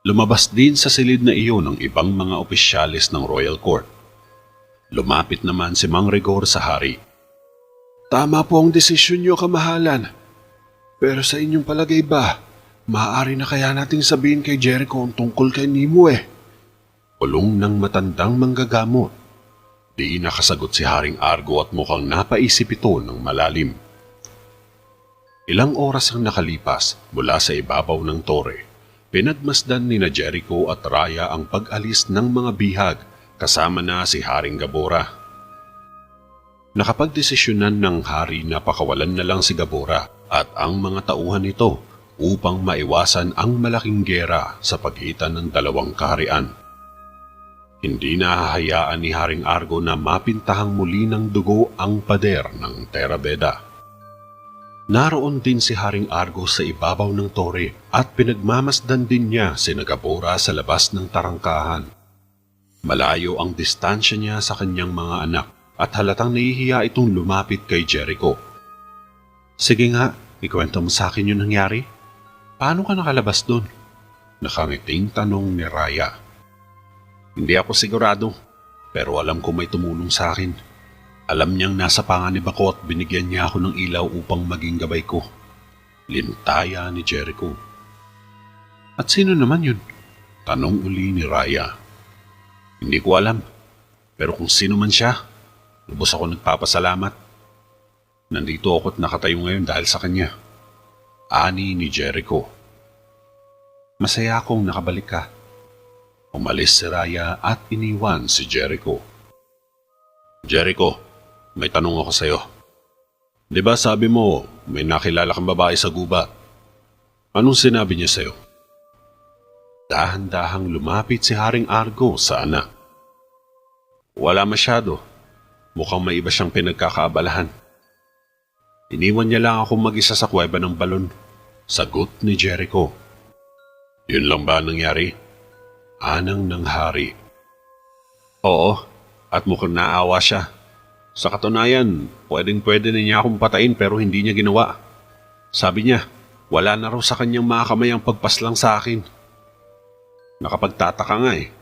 Lumabas din sa silid na iyon ang ibang mga opisyalis ng Royal Court. Lumapit naman si Mang Rigor sa hari. Tama po ang desisyon niyo, kamahalan. Pero sa inyong palagay ba, maaari na kaya nating sabihin kay Jericho ang tungkol kay Nimue? Pulong ng matandang manggagamot. Di nakasagot si Haring Argo at mukhang napaisip ito ng malalim. Ilang oras ang nakalipas mula sa ibabaw ng tore. Pinagmasdan ni na Jericho at Raya ang pag-alis ng mga bihag kasama na si Haring Gabora. Nakapagdesisyonan ng hari na pakawalan na lang si Gabora at ang mga tauhan nito upang maiwasan ang malaking gera sa pagitan ng dalawang kaharian. Hindi nahahayaan ni Haring Argo na mapintahang muli ng dugo ang pader ng Terra Beda. Naroon din si Haring Argo sa ibabaw ng tore at pinagmamasdan din niya si Gabora sa labas ng tarangkahan. Malayo ang distansya niya sa kanyang mga anak at halatang nahihiya itong lumapit kay Jericho. Sige nga, ikwento mo sa akin yung nangyari. Paano ka nakalabas doon? Nakangiting tanong ni Raya. Hindi ako sigurado, pero alam ko may tumulong sa akin. Alam niyang nasa panganib ako at binigyan niya ako ng ilaw upang maging gabay ko. Lintaya ni Jericho. At sino naman yun? Tanong uli ni Raya. Hindi ko alam, pero kung sino man siya, lubos ako nagpapasalamat. Nandito ako at nakatayo ngayon dahil sa kanya. Ani ni Jericho. Masaya akong nakabalik ka. Umalis si Raya at iniwan si Jericho. Jericho, may tanong ako sa'yo. Di ba sabi mo may nakilala kang babae sa gubat? Anong sinabi niya sa'yo? Dahan-dahang lumapit si Haring Argo sa anak. Wala masyado. Mukhang may iba siyang pinagkakaabalahan. Iniwan niya lang ako mag-isa sa kuweba ng balon. Sagot ni Jericho. Yun lang ba nangyari? Anang ng hari. Oo, at mukhang naawa siya. Sa katunayan, pwedeng-pwede na niya akong patayin pero hindi niya ginawa. Sabi niya, wala na raw sa kanyang mga kamay ang pagpaslang sa akin. Nakapagtataka nga eh.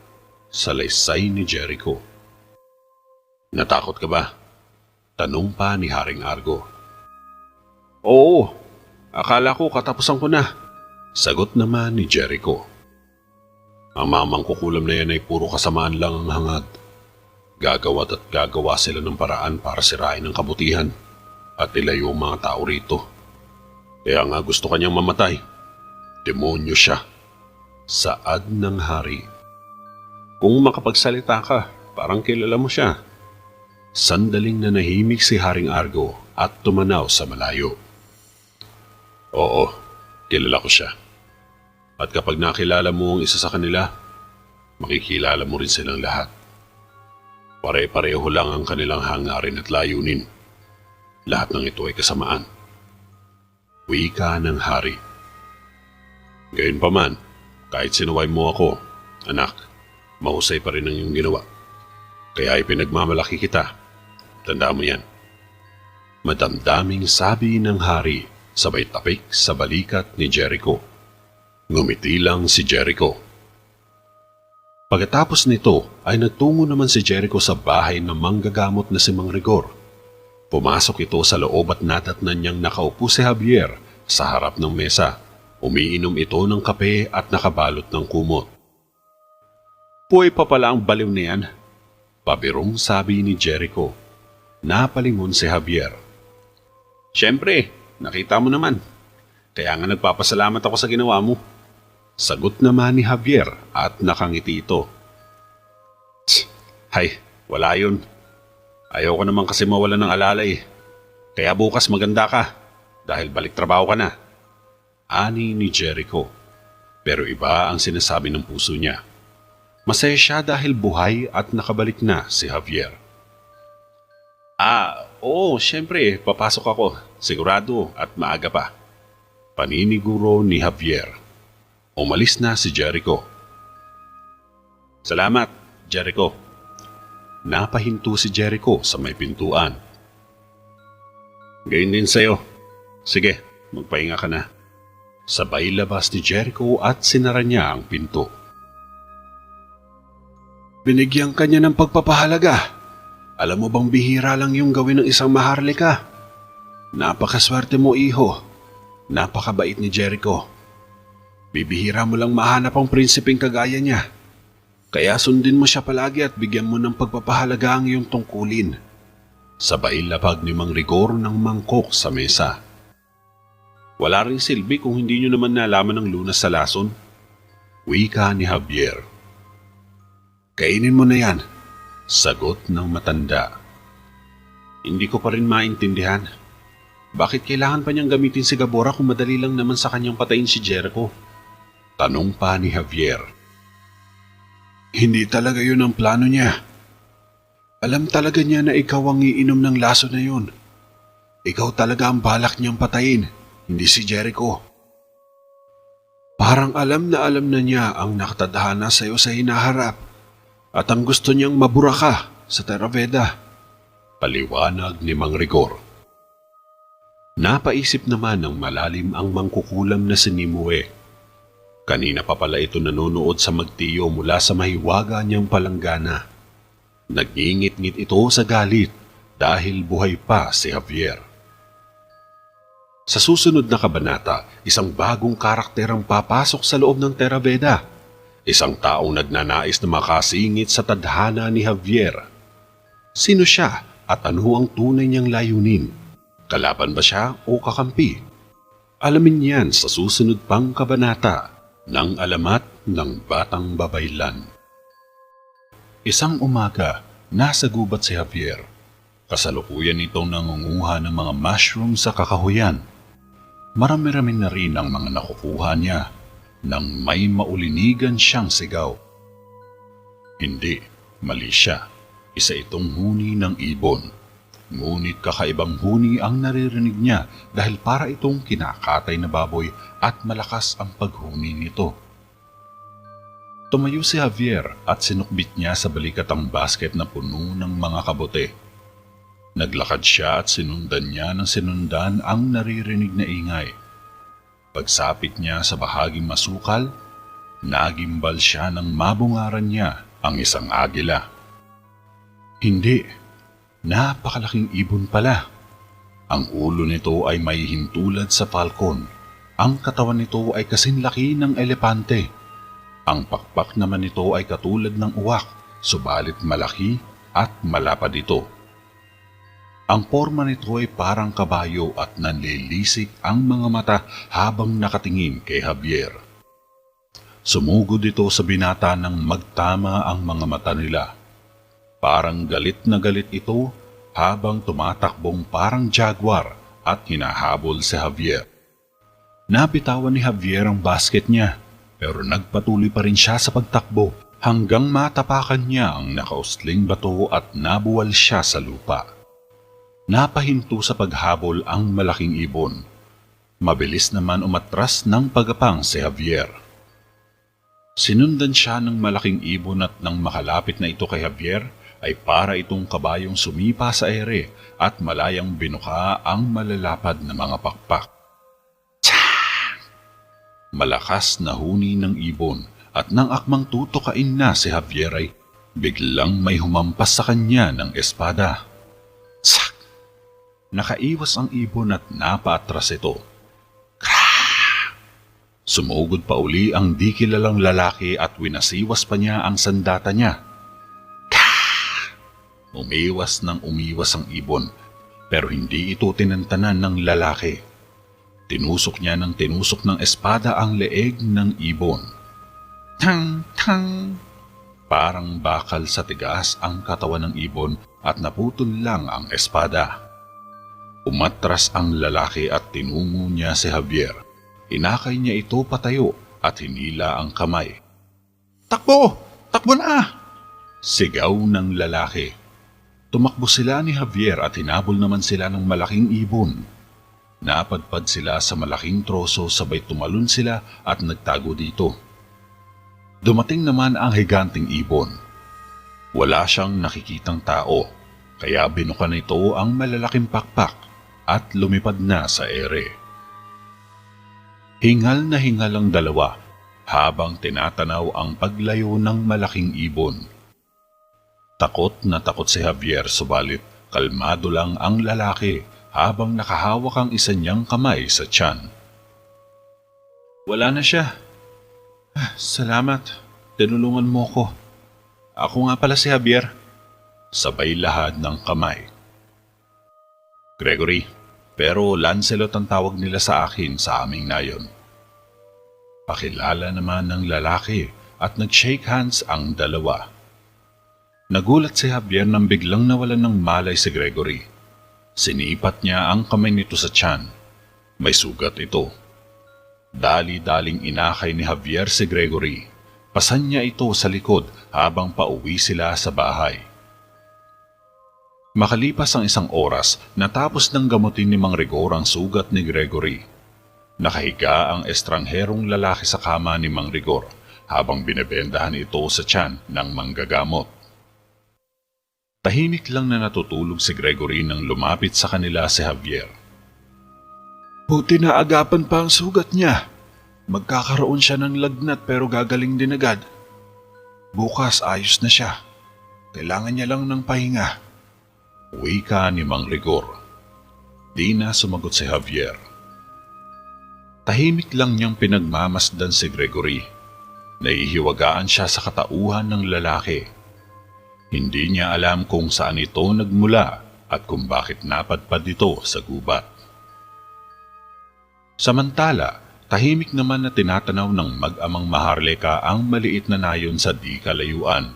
Salaysay ni Jericho. Natakot ka ba? Tanong pa ni Haring Argo. Oo, akala ko katapusan ko na. Sagot naman ni Jericho. Ang mamang kukulam na yan ay puro kasamaan lang ang hangad. Gagawa't at gagawa sila ng paraan para sirain ang kabutihan at ilayo ang mga tao rito. Kaya nga gusto kanyang mamatay. Demonyo siya. Saad ng hari. Kung makapagsalita ka, parang kilala mo siya. Sandaling nanahimik si Haring Argo at tumanaw sa malayo. Oo, kilala ko siya. At kapag nakilala mo ang isa sa kanila, makikilala mo rin silang lahat. Pare-pareho lang ang kanilang hangarin at layunin. Lahat ng ito ay kasamaan. Wika ng hari. Gayunpaman, kahit sinuway mo ako, anak, mahusay pa rin ang iyong ginawa. Kaya ipinagmamalaki kita. Tandaan mo yan. Madamdaming sabi ng hari, sabay tapik sa balikat ni Jericho. Ngumiti lang si Jericho. Pagkatapos nito ay nagtungo naman si Jericho sa bahay ng manggagamot na si Mang Rigor. Pumasok ito sa loob at nadatnan niyang nakaupo si Javier sa harap ng mesa. Umiinom ito ng kape at nakabalot ng kumot. Puway pa pala ang baliw na yan. Pabirong sabi ni Jericho. Napalingon si Javier. Siyempre, nakita mo naman. Kaya nga nagpapasalamat ako sa ginawa mo. Sagot naman ni Javier at nakangiti ito. Hay, wala yun. Ayaw ko naman kasi mawala ng alalay. Kaya bukas maganda ka dahil balik trabaho ka na. Ani ni Jericho. Pero iba ang sinasabi ng puso niya. Masaya siya dahil buhay at nakabalik na si Javier. Oo, syempre, papasok ako. Sigurado at maaga pa. Paniniguro ni Javier. Umalis na si Jericho. Salamat, Jericho. Napahinto si Jericho sa may pintuan. Gayun din sa'yo. Sige, magpahinga ka na. Sabay labas ni Jericho at sinara niya ang pinto. Binigyan ka niya ng pagpapahalaga. Alam mo bang bihira lang yung gawin ng isang maharlika? Napakaswerte mo, iho. Napakabait ni Jericho. Bibihira mo lang mahanap ang prinsipeng kagaya niya. Kaya sundin mo siya palagi at bigyan mo ng pagpapahalaga ang iyong tungkulin. Sabay lapag ni Mang Rigor ng mangkok sa mesa. Wala ring silbi kung hindi nyo naman nalaman ng lunas sa lason. Wika ni Javier. Kainin mo na yan, sagot ng matanda. Hindi ko pa rin maintindihan. Bakit kailangan pa niyang gamitin si Gabora kung madali lang naman sa kanyang patayin si Jericho? Tanong pa ni Javier. Hindi talaga yun ang plano niya. Alam talaga niya na ikaw ang iinom ng laso na yun. Ikaw talaga ang balak niyang patayin, hindi si Jericho. Parang alam na niya ang nakatadhana sa iyo sa hinaharap at ang gusto niyang mabura ka sa Theraveda. Paliwanag ni Mang Rigor. Napaisip naman ng malalim ang mangkukulam na si Nimue. Kanina pa pala ito nanonood sa magtiyo mula sa mahiwaga niyang palanggana. Nagingit-ngit ito sa galit dahil buhay pa si Javier. Sa susunod na kabanata, isang bagong karakter ang papasok sa loob ng Theraveda. Isang taong nagnanais na makasingit sa tadhana ni Javier. Sino siya at ano ang tunay niyang layunin? Kalaban ba siya o kakampi? Alamin yan sa susunod pang kabanata ng Alamat ng Batang Babaylan. Isang umaga, nasa gubat si Javier. Kasalukuyan itong nangunguha ng mga mushroom sa kakahuyan. Marami-rami na rin ang mga nakukuha niya nang may maulinigan siyang sigaw. Hindi, mali siya. Isa itong huni ng ibon. Ngunit kakaibang huni ang naririnig niya dahil para itong kinakatay na baboy at malakas ang paghuni nito. Tumayo si Javier at sinukbit niya sa balikat ang basket na puno ng mga kabote. Naglakad siya at sinundan niya ng sinundan ang naririnig na ingay. Pagsapit niya sa bahaging masukal, nagimbal siya nang mabungaran niya ang isang agila. Hindi. Napakalaking ibon pala. Ang ulo nito ay may hintulad sa falcon. Ang katawan nito ay kasing laki ng elepante. Ang pakpak naman nito ay katulad ng uwak, subalit malaki at malapad ito. Ang porma nito ay parang kabayo at nanlilisik ang mga mata habang nakatingin kay Javier. Sumugod ito sa binata nang magtama ang mga mata nila. Parang galit na galit ito habang tumatakbong parang jaguar at hinahabol si Javier. Nabitawan ni Javier ang basket niya pero nagpatuloy pa rin siya sa pagtakbo hanggang matapakan niya ang nakausling bato at nabuwal siya sa lupa. Napahinto sa paghabol ang malaking ibon. Mabilis naman umatras ng pagapang si Javier. Sinundan siya ng malaking ibon at nang makalapit na ito kay Javier, ay para itong kabayong sumipa sa ere at malayang binuka ang malalapad na mga pakpak. Tsak! Malakas na huni ng ibon at nang akmang tutukain na si Javier ay biglang may humampas sa kanya ng espada. Tsak! Nakaiwas ang ibon at napaatras ito. Kraaah! Sumugod pa uli ang di kilalang lalaki at winasiwas pa niya ang sandata niya. Umiwas ng umiwas ang ibon, pero hindi ito tinantanan ng lalaki. Tinusok niya ng tinusok ng espada ang leeg ng ibon. Tang! Tang! Parang bakal sa tigas ang katawan ng ibon at naputol lang ang espada. Umatras ang lalaki at tinungo niya si Javier. Inakay niya ito patayo at hinila ang kamay. Takbo! Takbo na! Sigaw ng lalaki. Tumakbo sila ni Javier at hinabol naman sila ng malaking ibon. Napadpad sila sa malaking troso sabay tumalon sila at nagtago dito. Dumating naman ang higanting ibon. Wala siyang nakikitang tao, kaya binuka nito ang malalaking pakpak at lumipad na sa ere. Hingal na hingal ang dalawa habang tinatanaw ang paglayo ng malaking ibon. Takot na takot si Javier subalit kalmado lang ang lalaki habang nakahawak ang isa niyang kamay sa tiyan. Wala na siya. Salamat. Tinulungan mo ko. Ako nga pala si Javier. Sabay lahad ng kamay. Gregory, pero Lancelot ang tawag nila sa akin sa aming nayon. Pakilala naman ng lalaki at nag-shake hands ang dalawa. Nagulat si Javier nang biglang nawalan ng malay si Gregory. Sinipat niya ang kamay nito sa tiyan. May sugat ito. Dali-daling inakay ni Javier si Gregory. Pasan niya ito sa likod habang pauwi sila sa bahay. Makalipas ang isang oras, natapos ng gamutin ni Mang Rigor ang sugat ni Gregory. Nakahiga ang estrangherong lalaki sa kama ni Mang Rigor habang binabendahan ito sa tiyan ng manggagamot. Tahimik lang na natutulog si Gregory nang lumapit sa kanila si Javier. Buti na agapan pa ang sugat niya. Magkakaroon siya ng lagnat pero gagaling din agad. Bukas ayos na siya. Kailangan niya lang ng pahinga. Wika ni Mang Rigor. Di na sumagot si Javier. Tahimik lang niyang pinagmamasdan si Gregory. Nahihiwagaan siya sa katauhan ng lalaki. Hindi niya alam kung saan ito nagmula at kung bakit napadpad ito sa gubat. Samantala, tahimik naman na tinatanaw ng mag-amang Maharlika ang maliit na nayon sa di kalayuan.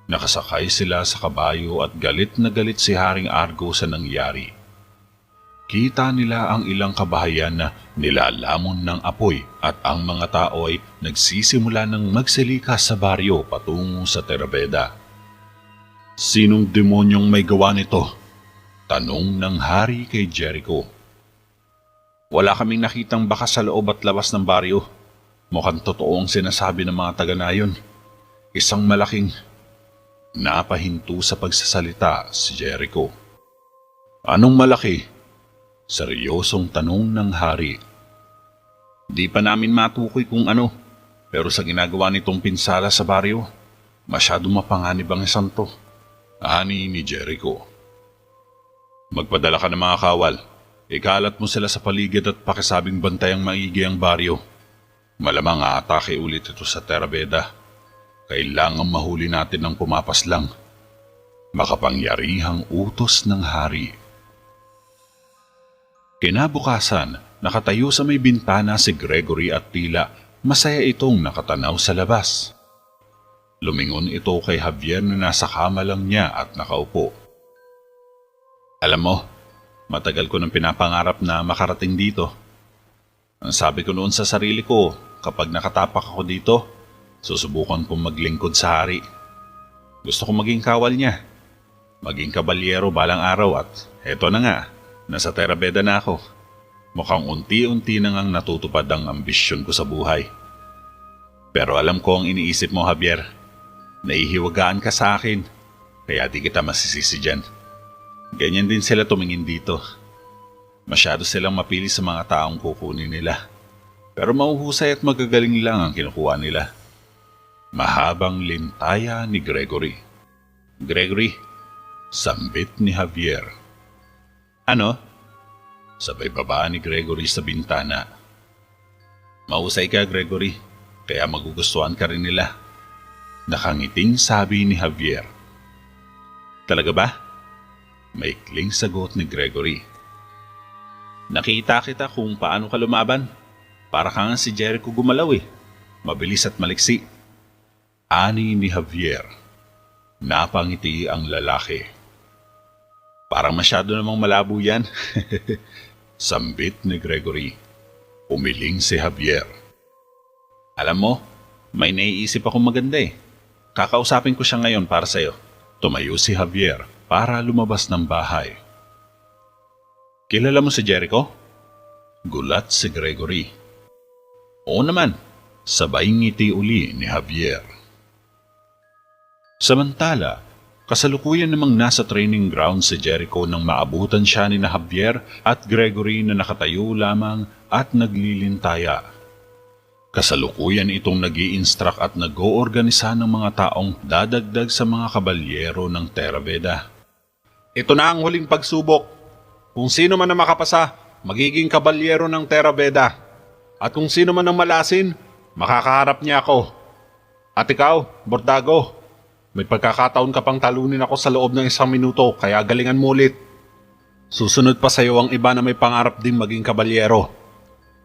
Nakasakay sila sa kabayo at galit na galit si Haring Argo sa nangyari. Kita nila ang ilang kabahayan na nilalamon ng apoy at ang mga tao ay nagsisimula ng magsilikas sa baryo patungo sa Terabeda. Sinong demonyong may gawa nito? Tanong ng hari kay Jericho. Wala kaming nakitang bakas sa loob at labas ng baryo. Mukhang totoo ang sinasabi ng mga taga-nayon. Isang malaking... Napahinto sa pagsasalita si Jericho. Anong malaki? Seryosong tanong ng hari. Di pa namin matukoy kung ano, pero sa ginagawa nitong pinsala sa baryo, masyadong mapanganib ang isang to. Ani ni Jericho. Magpadala ka ng mga kawal. Ikalat mo sila sa paligid at pakisabing bantay ang maigi ang baryo. Malamang aatake ulit ito sa Terabeda. Kailangang mahuli natin ng pumapaslang. Makapangyarihang utos ng hari. Kinabukasan, nakatayo sa may bintana si Gregory at tila masaya itong nakatanaw sa labas. Lumingon ito kay Javier na nasa kama lang niya at nakaupo. Alam mo, matagal ko nang pinapangarap na makarating dito. Ang sabi ko noon sa sarili ko, kapag nakatapak ako dito, susubukan kong maglingkod sa hari. Gusto kong maging kawal niya. Maging kabalyero balang araw at eto na nga, nasa Terabeda na ako. Mukhang unti-unti na ngang natutupad ang ambisyon ko sa buhay. Pero alam ko ang iniisip mo, Javier. Nahihiwagaan ka sa akin, kaya di kita masisisi dyan. Ganyan din sila tumingin dito. Masyado silang mapili sa mga taong kukunin nila. Pero mauhusay at magagaling lang ang kinukuha nila. Mahabang lintaya ni Gregory. Gregory, sambit ni Javier. Ano? Sabay baba ni Gregory sa bintana. Mahusay ka, Gregory, kaya magugustuhan ka rin nila. Nakangiting sabi ni Javier. Talaga ba? Maikling sagot ni Gregory. Nakita kita kung paano ka lumaban. Para kang si Jericho gumalaw eh. Mabilis at maliksi. Ani ni Javier. Napangiti ang lalaki. Parang masyado namang malabo yan. Sambit ni Gregory. Umiling si Javier. Alam mo, may naiisip akong maganda eh. Kakausapin ko siya ngayon para sa'yo. Tumayo si Javier para lumabas ng bahay. Kilala mo si Jericho? Gulat si Gregory. Oo naman, sabay ngiti uli ni Javier. Samantala, kasalukuyan namang nasa training ground si Jericho nang maabutan siya ni Javier at Gregory na nakatayo lamang at naglilintaya. Kasalukuyan itong nag-i-instruct at nag-oorganisa ng mga taong dadagdag sa mga kabalyero ng Terabeda. Ito na ang huling pagsubok. Kung sino man ang makapasa, magiging kabalyero ng Terabeda. At kung sino man ang malasin, makakaharap niya ako. At ikaw, Bordago, may pagkakataon ka pang talunin ako sa loob ng 1 minuto, kaya galingan mo ulit. Susunod pa sa iyo ang iba na may pangarap ding maging kabalyero.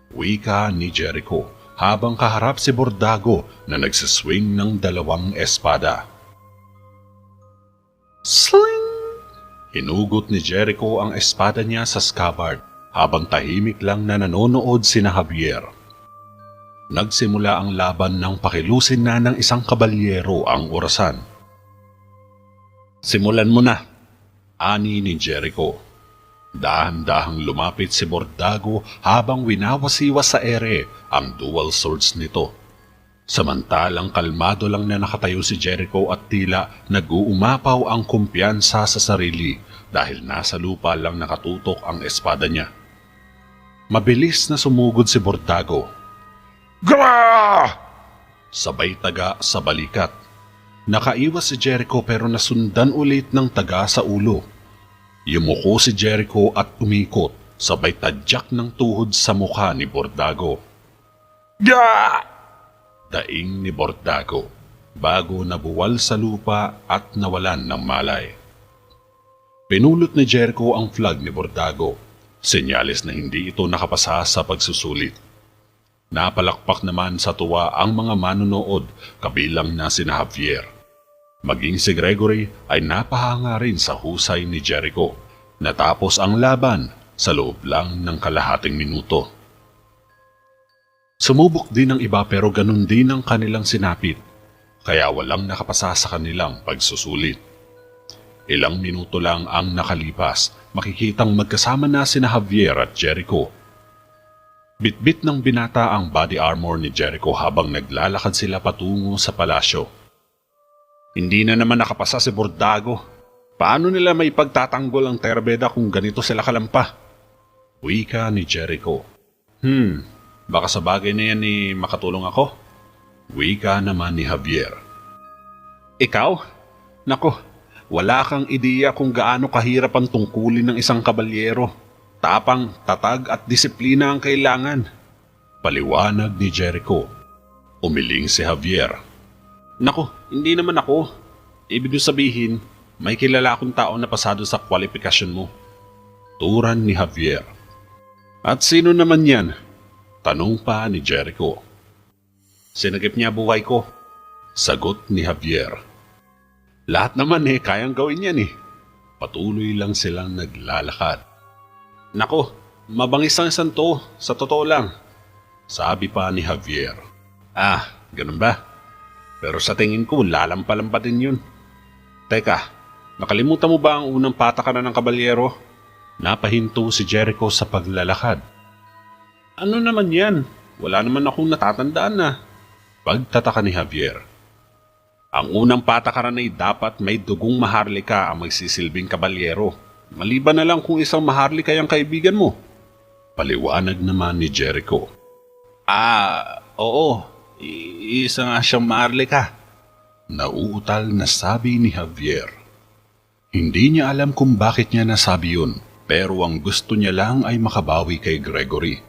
Wika ni Jericho habang kaharap si Bordago na nagsiswing ng 2 espada. Sling! Hinugot ni Jericho ang espada niya sa scabbard habang tahimik lang na nanonood sina Javier. Nagsimula ang laban nang pakilusin na ng isang kabalyero ang orasan. Simulan mo na, ani ni Jericho. Dahan-dahang lumapit si Bordago habang winawasiwas sa ere ang dual swords nito. Samantalang kalmado lang na nakatayo si Jericho at tila nag-uumapaw ang kumpiyansa sa sarili dahil nasa lupa lang nakatutok ang espada niya. Mabilis na sumugod si Bordago. Gawa! Sabay taga sa balikat. Nakaiwas si Jericho pero nasundan ulit ng taga sa ulo. Yumuko si Jericho at umikot sabay tadyak ng tuhod sa mukha ni Bordago. Ga! Daing ni Bordago bago nabuwal sa lupa at nawalan ng malay. Pinulot ni Jericho ang flag ni Bordago, senyales na hindi ito nakapasa sa pagsusulit. Napalakpak naman sa tuwa ang mga manonood kabilang na sina Javier. Maging si Gregory ay napahanga rin sa husay ni Jericho. Natapos ang laban sa loob lang ng kalahating minuto. Sumubok din ng iba pero ganun din ang kanilang sinapit, kaya walang nakapasa sa kanilang pagsusulit. Ilang minuto lang ang nakalipas, makikitang magkasama na sina Javier at Jericho. Bitbit ng binata ang body armor ni Jericho habang naglalakad sila patungo sa palasyo. Hindi na naman nakapasa si Bordago. Paano nila may pagtatanggol ang Terabeda kung ganito sila kalampa? Wika ni Jericho. Baka sa bagay na yan makatulong ako? Wika naman ni Javier. Ikaw? Nako, wala kang ideya kung gaano kahirap ang tungkulin ng isang kabalyero. Tapang, tatag at disiplina ang kailangan. Paliwanag ni Jericho. Umiling si Javier. Nako, hindi naman ako. Ibig sabihin, may kilala akong tao na pasado sa kwalifikasyon mo. Turan ni Javier. At sino naman yan? Tanong pa ni Jericho. Sinagip niya buhay ko. Sagot ni Javier. Lahat naman kayang gawin yan Patuloy lang silang naglalakad. Nako, mabangis ang santo, sa totoo lang. Sabi pa ni Javier. Ganun ba? Pero sa tingin ko, lalampa-lampa din yun. Teka, nakalimutan mo ba ang unang patakaran ng kabalyero? Napahinto si Jericho sa paglalakad. Ano naman yan? Wala naman akong natatandaan na. Pagtataka ni Javier. Ang unang patakaran ay dapat may dugong maharlika ang magsisilbing kabalyero. Maliban na lang kung isang maharlika yung kaibigan mo. Paliwanag naman ni Jericho. Oo. Isa nga siyang maharlika. Nauutal na sabi ni Javier. Hindi niya alam kung bakit niya nasabi yun, pero ang gusto niya lang ay makabawi kay Gregory.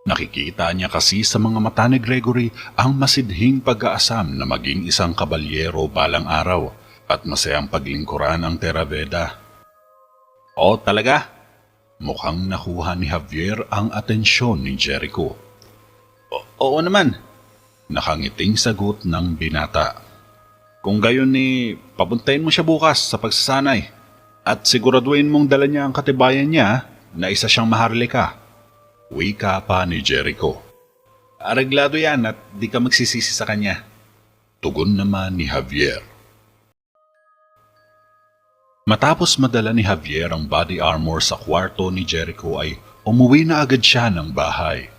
Nakikita niya kasi sa mga mata ni Gregory ang masidhing pag-aasam na maging isang kabalyero balang araw at masayang paglingkuran ang Terabeda. O talaga? Mukhang nakuha ni Javier ang atensyon ni Jericho. Oo naman. Nakangiting sagot ng binata. Kung gayon papuntahin mo siya bukas sa pagsasanay at siguraduhin mong dala niya ang katibayan niya na isa siyang maharlika. Wika pa ni Jericho. Areglado yan at di ka magsisisi sa kanya. Tugon naman ni Javier. Matapos madala ni Javier ang body armor sa kwarto ni Jericho ay umuwi na agad siya ng bahay.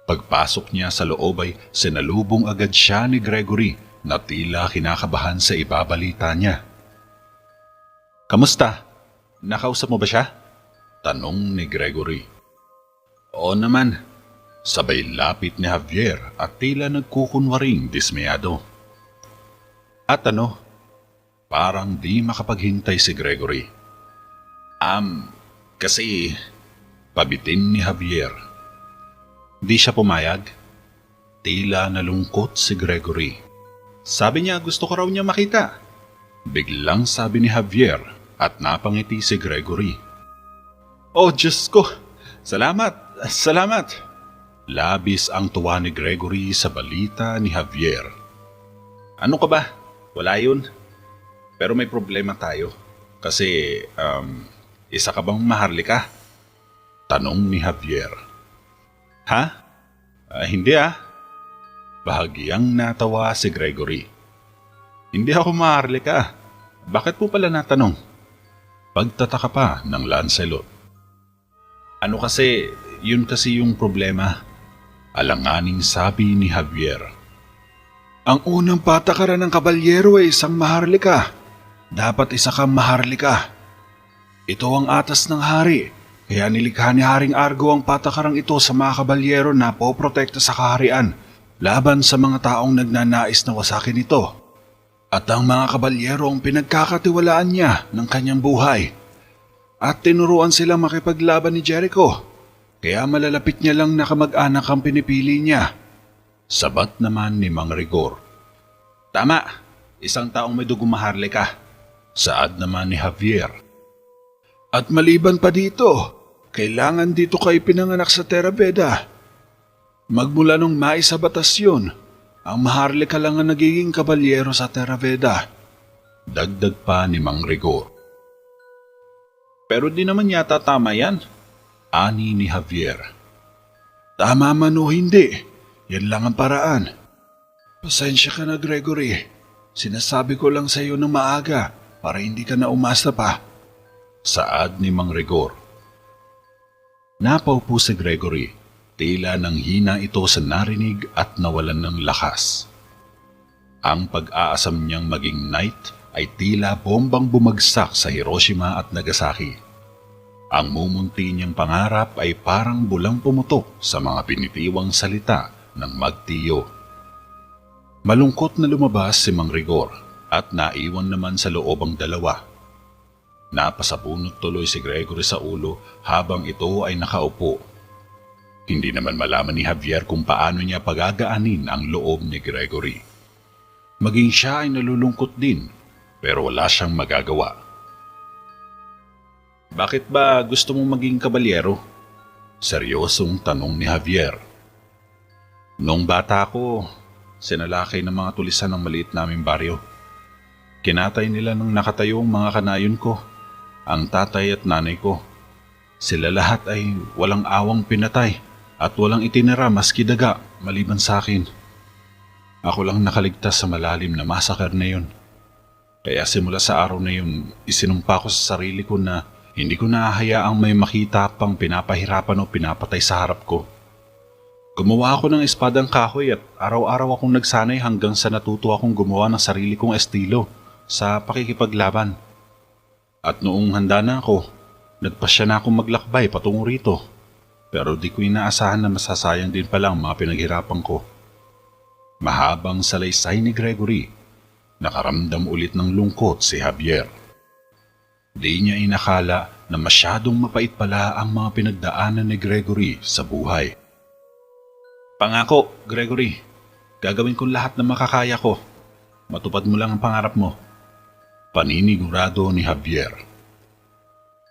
Pagpasok niya sa loob ay sinalubong agad siya ni Gregory na tila kinakabahan sa ibabalita niya. Kamusta? Nakausap mo ba siya? Tanong ni Gregory. Oo naman. Sabay lapit ni Javier at tila nagkukunwaring dismayado. At ano? Parang di makapaghintay si Gregory. Kasi pabitin ni Javier. Di siya pumayag. Tila nalungkot si Gregory. Sabi niya gusto ko raw niya makita. Biglang sabi ni Javier at napangiti si Gregory. Oh, Diyos ko! Salamat! Salamat! Labis ang tuwa ni Gregory sa balita ni Javier. Ano ka ba? Wala yun. Pero may problema tayo. Kasi, isa ka bang maharlika? Tanong ni Javier. Ha? Hindi ah. Bahagyang natawa si Gregory. Hindi ako maharlika. Bakit po pala natanong? Pagtataka pa ng Lancelot. Ano kasi, yun kasi yung problema. Alanganing sabi ni Javier. Ang unang patakaran ng kabalyero ay isang maharlika. Dapat isa kang maharlika. Ito ang atas ng hari. Kaya nilikha ni Haring Argo ang patakarang ito sa mga kabalyero na poprotekta sa kaharian laban sa mga taong nagnanais na wasakin ito. At ang mga kabalyero ang pinagkakatiwalaan niya ng kanyang buhay. At tinuruan silang makipaglaban ni Jericho. Kaya malalapit niya lang na kamag-anak ang pinipili niya. Sabat naman ni Mang Rigor. Tama, isang taong may dugong maharlika. Saad naman ni Javier. At maliban pa dito, kailangan dito kayo pinanganak sa Terabeda. Magmula nung maisabatas yun, ang maharlika lang ang nagiging kabalyero sa Terabeda. Dagdag pa ni Mang Rigor. Pero di naman yata tama yan. Ani ni Javier. Tama man o hindi, yan lang ang paraan. Pasensya ka na, Gregory. Sinasabi ko lang sa iyo ng maaga para hindi ka na umasta pa. Saad ni Mang Rigor. Napaupo si Gregory. Tila nang hina ito sa narinig at nawalan ng lakas. Ang pag-aasam niyang maging knight ay tila bombang bumagsak sa Hiroshima at Nagasaki. Ang mumunti niyang pangarap ay parang bulang pumutok sa mga pinitiwang salita ng magtiyo. Malungkot na lumabas si Mang Rigor at naiwan naman sa loob ang dalawa. Napasabunot tuloy si Gregory sa ulo habang ito ay nakaupo. Hindi naman malaman ni Javier kung paano niya pagagaanin ang loob ni Gregory. Maging siya ay nalulungkot din pero wala siyang magagawa. Bakit ba gusto mong maging kabalyero? Seryosong tanong ni Javier. Nung bata ako, sinalakay ng mga tulisan ng maliit naming baryo. Kinatay nila ng nakatayong mga kanayon ko, ang tatay at nanay ko. Sila lahat ay walang awang pinatay at walang itinira maski daga maliban sa akin. Ako lang nakaligtas sa malalim na massacre na yun. Kaya simula sa araw na yun, isinumpa ko sa sarili ko na hindi ko nahahayaang may makita pang pinapahirapan o pinapatay sa harap ko. Gumawa ako ng espadang kahoy at araw-araw akong nagsanay hanggang sa natuto akong gumawa ng sarili kong estilo sa pakikipaglaban. At noong handa na ako, nagpasya na akong maglakbay patungo rito. Pero di ko inaasahan na masasayang din pala ang mga pinaghirapan ko. Mahabang salaysay ni Gregory, nakaramdam ulit ng lungkot si Javier. Di niya inakala na masyadong mapait pala ang mga pinagdaanan ni Gregory sa buhay. Pangako, Gregory, gagawin ko lahat na makakaya ko. Matupad mo lang ang pangarap mo. Paninigurado ni Javier.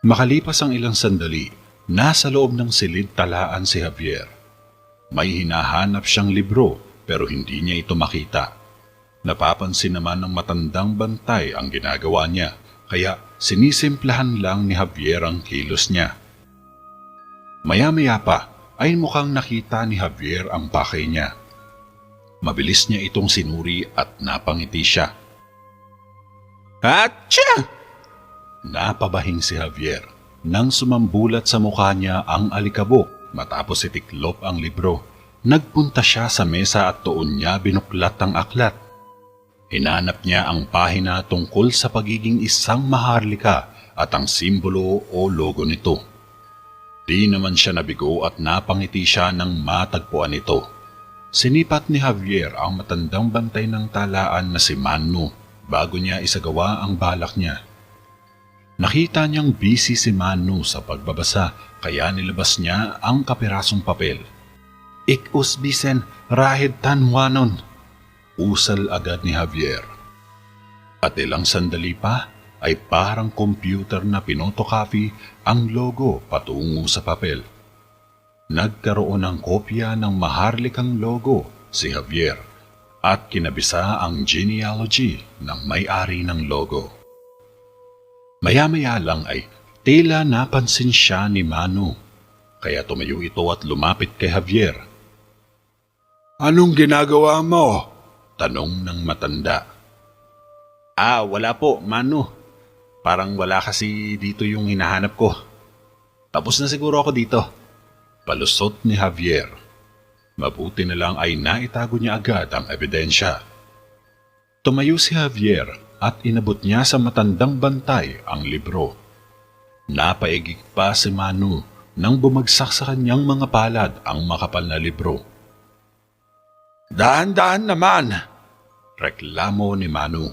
Makalipas ang ilang sandali, nasa loob ng silid talaan si Javier. May hinahanap siyang libro pero hindi niya ito makita. Napapansin naman ng matandang bantay ang ginagawa niya. Kaya sinisimplahan lang ni Javier ang kilos niya. Maya-maya pa ay mukhang nakita ni Javier ang pakay niya. Mabilis niya itong sinuri at napangiti siya. Atcha! Napabahing si Javier nang sumambulat sa mukha niya ang alikabok matapos itiklop ang libro. Nagpunta siya sa mesa at doon niya binuklat ang aklat. Hinanap niya ang pahina tungkol sa pagiging isang maharlika at ang simbolo o logo nito. Di naman siya nabigo at napangiti siya nang matagpuan ito. Sinipat ni Javier ang matandang bantay ng talaan na si Manu bago niya isagawa ang balak niya. Nakita niyang busy si Manu sa pagbabasa kaya nilabas niya ang kapirasong papel. Ik usbisen rahid tanwanon. Usal agad ni Javier. At ilang sandali pa ay parang computer na pinotocopy ang logo patungo sa papel. Nagkaroon ng kopya ng maharlikang logo si Javier at kinabisa ang genealogy ng may-ari ng logo. Maya-maya lang ay tila napansin siya ni Manu, kaya tumayo ito at lumapit kay Javier. Anong ginagawa mo? Tanong ng matanda. Wala po, Manu. Parang wala kasi dito yung hinahanap ko. Tapos na siguro ako dito. Palusot ni Javier. Mabuti na lang ay naitago niya agad ang ebidensya. Tumayo si Javier at inabot niya sa matandang bantay ang libro. Napaigik pa si Manu nang bumagsak sa kanyang mga palad ang makapal na libro. Dahan-dahan naman! Reklamo ni Manu.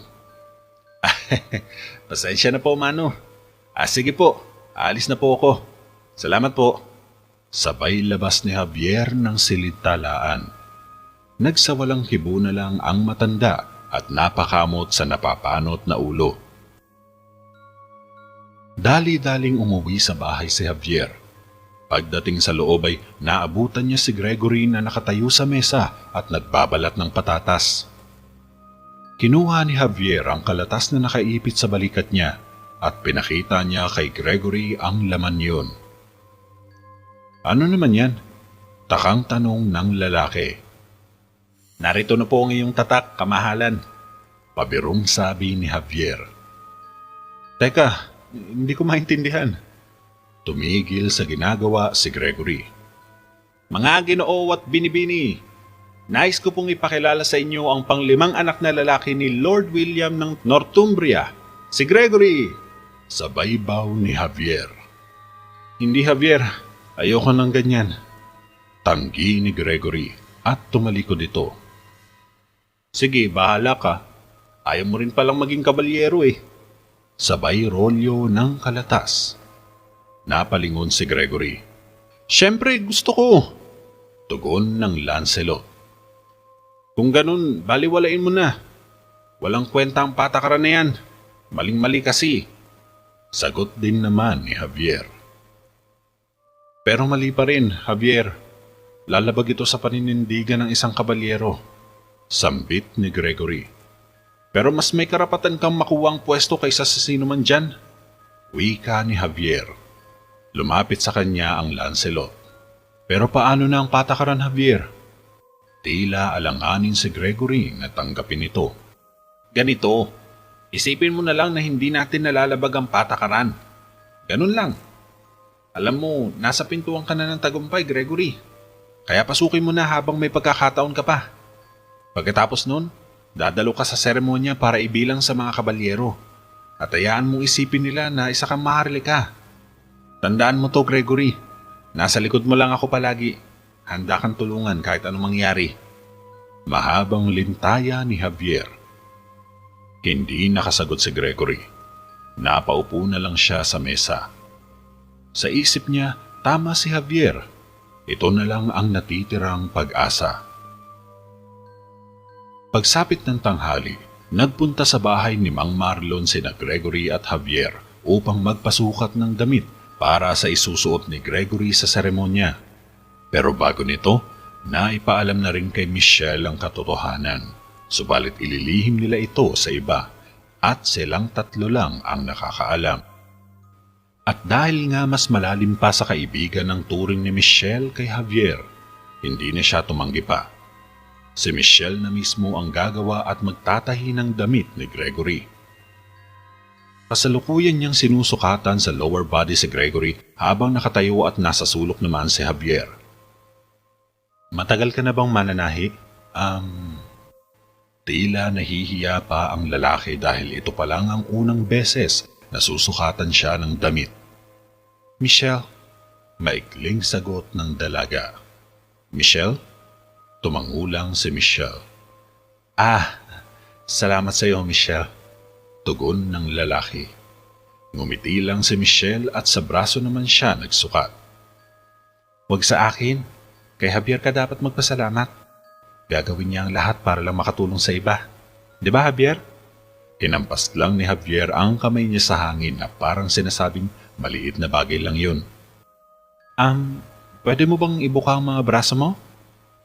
Pasensya na po, Manu. Sige po, alis na po ako. Salamat po. Sabay labas ni Javier ng silid-talaan. Nagsawalang hibo na lang ang matanda at napakamot sa napapanot na ulo. Dali-daling umuwi sa bahay si Javier. Pagdating sa loob ay naabutan niya si Gregory na nakatayo sa mesa at nagbabalat ng patatas. Kinuha ni Javier ang kalatas na nakaipit sa balikat niya at pinakita niya kay Gregory ang laman yun. Ano naman yan? Takang tanong ng lalaki. Narito na po ang iyong tatak, kamahalan. Pabirong sabi ni Javier. Teka, hindi ko maintindihan. Tumigil sa ginagawa si Gregory. Mga Ginoo at binibini, nais ko pong ipakilala sa inyo ang panglimang anak na lalaki ni Lord William ng Northumbria, si Gregory. Sabay baw ni Javier. Hindi, Javier, ayoko ng ganyan. Tanggi ni Gregory at tumalikod ito. Sige, bahala ka. Ayaw mo rin palang maging kabalyero eh. Sabay rolyo ng kalatas. Napalingon si Gregory. Siyempre, gusto ko. Tugon ng Lancelot. Kung ganun, baliwalain mo na. Walang kwenta ang patakaran na yan. Maling-mali kasi. Sagot din naman ni Javier. Pero mali pa rin, Javier. Lalabag ito sa paninindigan ng isang kabalyero. Sambit ni Gregory. Pero mas may karapatan kang makuha ang pwesto kaysa sa sino man dyan. Wika ni Javier. Lumapit sa kanya ang Lancelot. Pero paano na ang patakaran, Javier? Tila alanganin si Gregory na tanggapin ito. Ganito, isipin mo na lang na hindi natin nalalabag ang patakaran. Ganun lang. Alam mo, nasa pintuan ka na ng tagumpay, Gregory. Kaya pasukin mo na habang may pagkakataon ka pa. Pagkatapos nun, dadalo ka sa seremonya para ibilang sa mga kabalyero. At hayaan mong isipin nila na isa kang maharlika. Tandaan mo to, Gregory. Nasa likod mo lang ako palagi. Handa kang tulungan kahit anong mangyari. Mahabang lintaya ni Javier. Hindi nakasagot si Gregory. Napaupo na lang siya sa mesa. Sa isip niya, tama si Javier. Ito na lang ang natitirang pag-asa. Pagsapit ng tanghali, nagpunta sa bahay ni Mang Marlon sina Gregory at Javier upang magpasukat ng damit para sa isusuot ni Gregory sa seremonya. Pero bago nito, naipaalam na rin kay Michelle ang katotohanan. Subalit ililihim nila ito sa iba at silang tatlo lang ang nakakaalam. At dahil nga mas malalim pa sa kaibigan ng turing ni Michelle kay Javier, hindi na siya tumanggi pa. Si Michelle na mismo ang gagawa at magtatahi ng damit ni Gregory. Kasalukuyan niyang sinusukatan sa lower body si Gregory habang nakatayo at nasa sulok naman si Javier. Matagal ka na bang mananahi? Tila nahihiya pa ang lalaki dahil ito pa lang ang unang beses na susukatan siya ng damit. Michelle, Maikling sagot ng dalaga. Michelle? Tumangulang si Michelle. Salamat sa iyo, Michelle. Tugon ng lalaki. Ngumiti lang si Michelle at sa braso naman siya nagsukat. Huwag sa akin. Kay Javier ka dapat magpasalamat. Gagawin niya ang lahat para lang makatulong sa iba. Di ba, Javier? Hinampas lang ni Javier ang kamay niya sa hangin na parang sinasabing maliit na bagay lang yun. Pwede mo bang ibuka ang mga braso mo?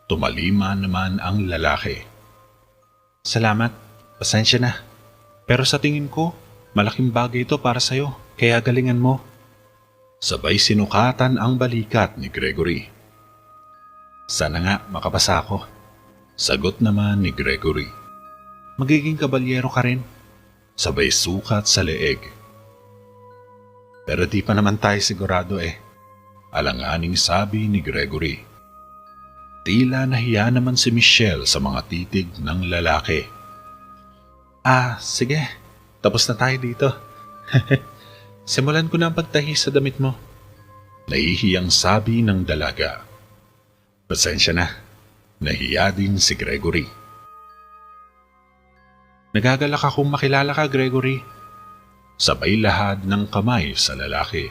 Tumalima naman ang lalaki. Salamat. Pasensya na. Pero sa tingin ko, malaking bagay ito para sa'yo. Kaya galingan mo. Sabay sinukatan ang balikat ni Gregory. Sana nga makapasa ako. Sagot naman ni Gregory. Magiging kabalyero ka rin. Sabay sukat sa leeg. Pero di pa naman tayo sigurado Alanganing sabi ni Gregory. Tila nahiya naman si Michelle sa mga titig ng lalaki. Sige. Tapos na tayo dito. Simulan ko na ang pagtahi sa damit mo. Nahihiyang sabi ng dalaga. Pasensya na. Nahiya din si Gregory. Nagagalak akong makilala ka, Gregory. Sabay lahad ng kamay sa lalaki.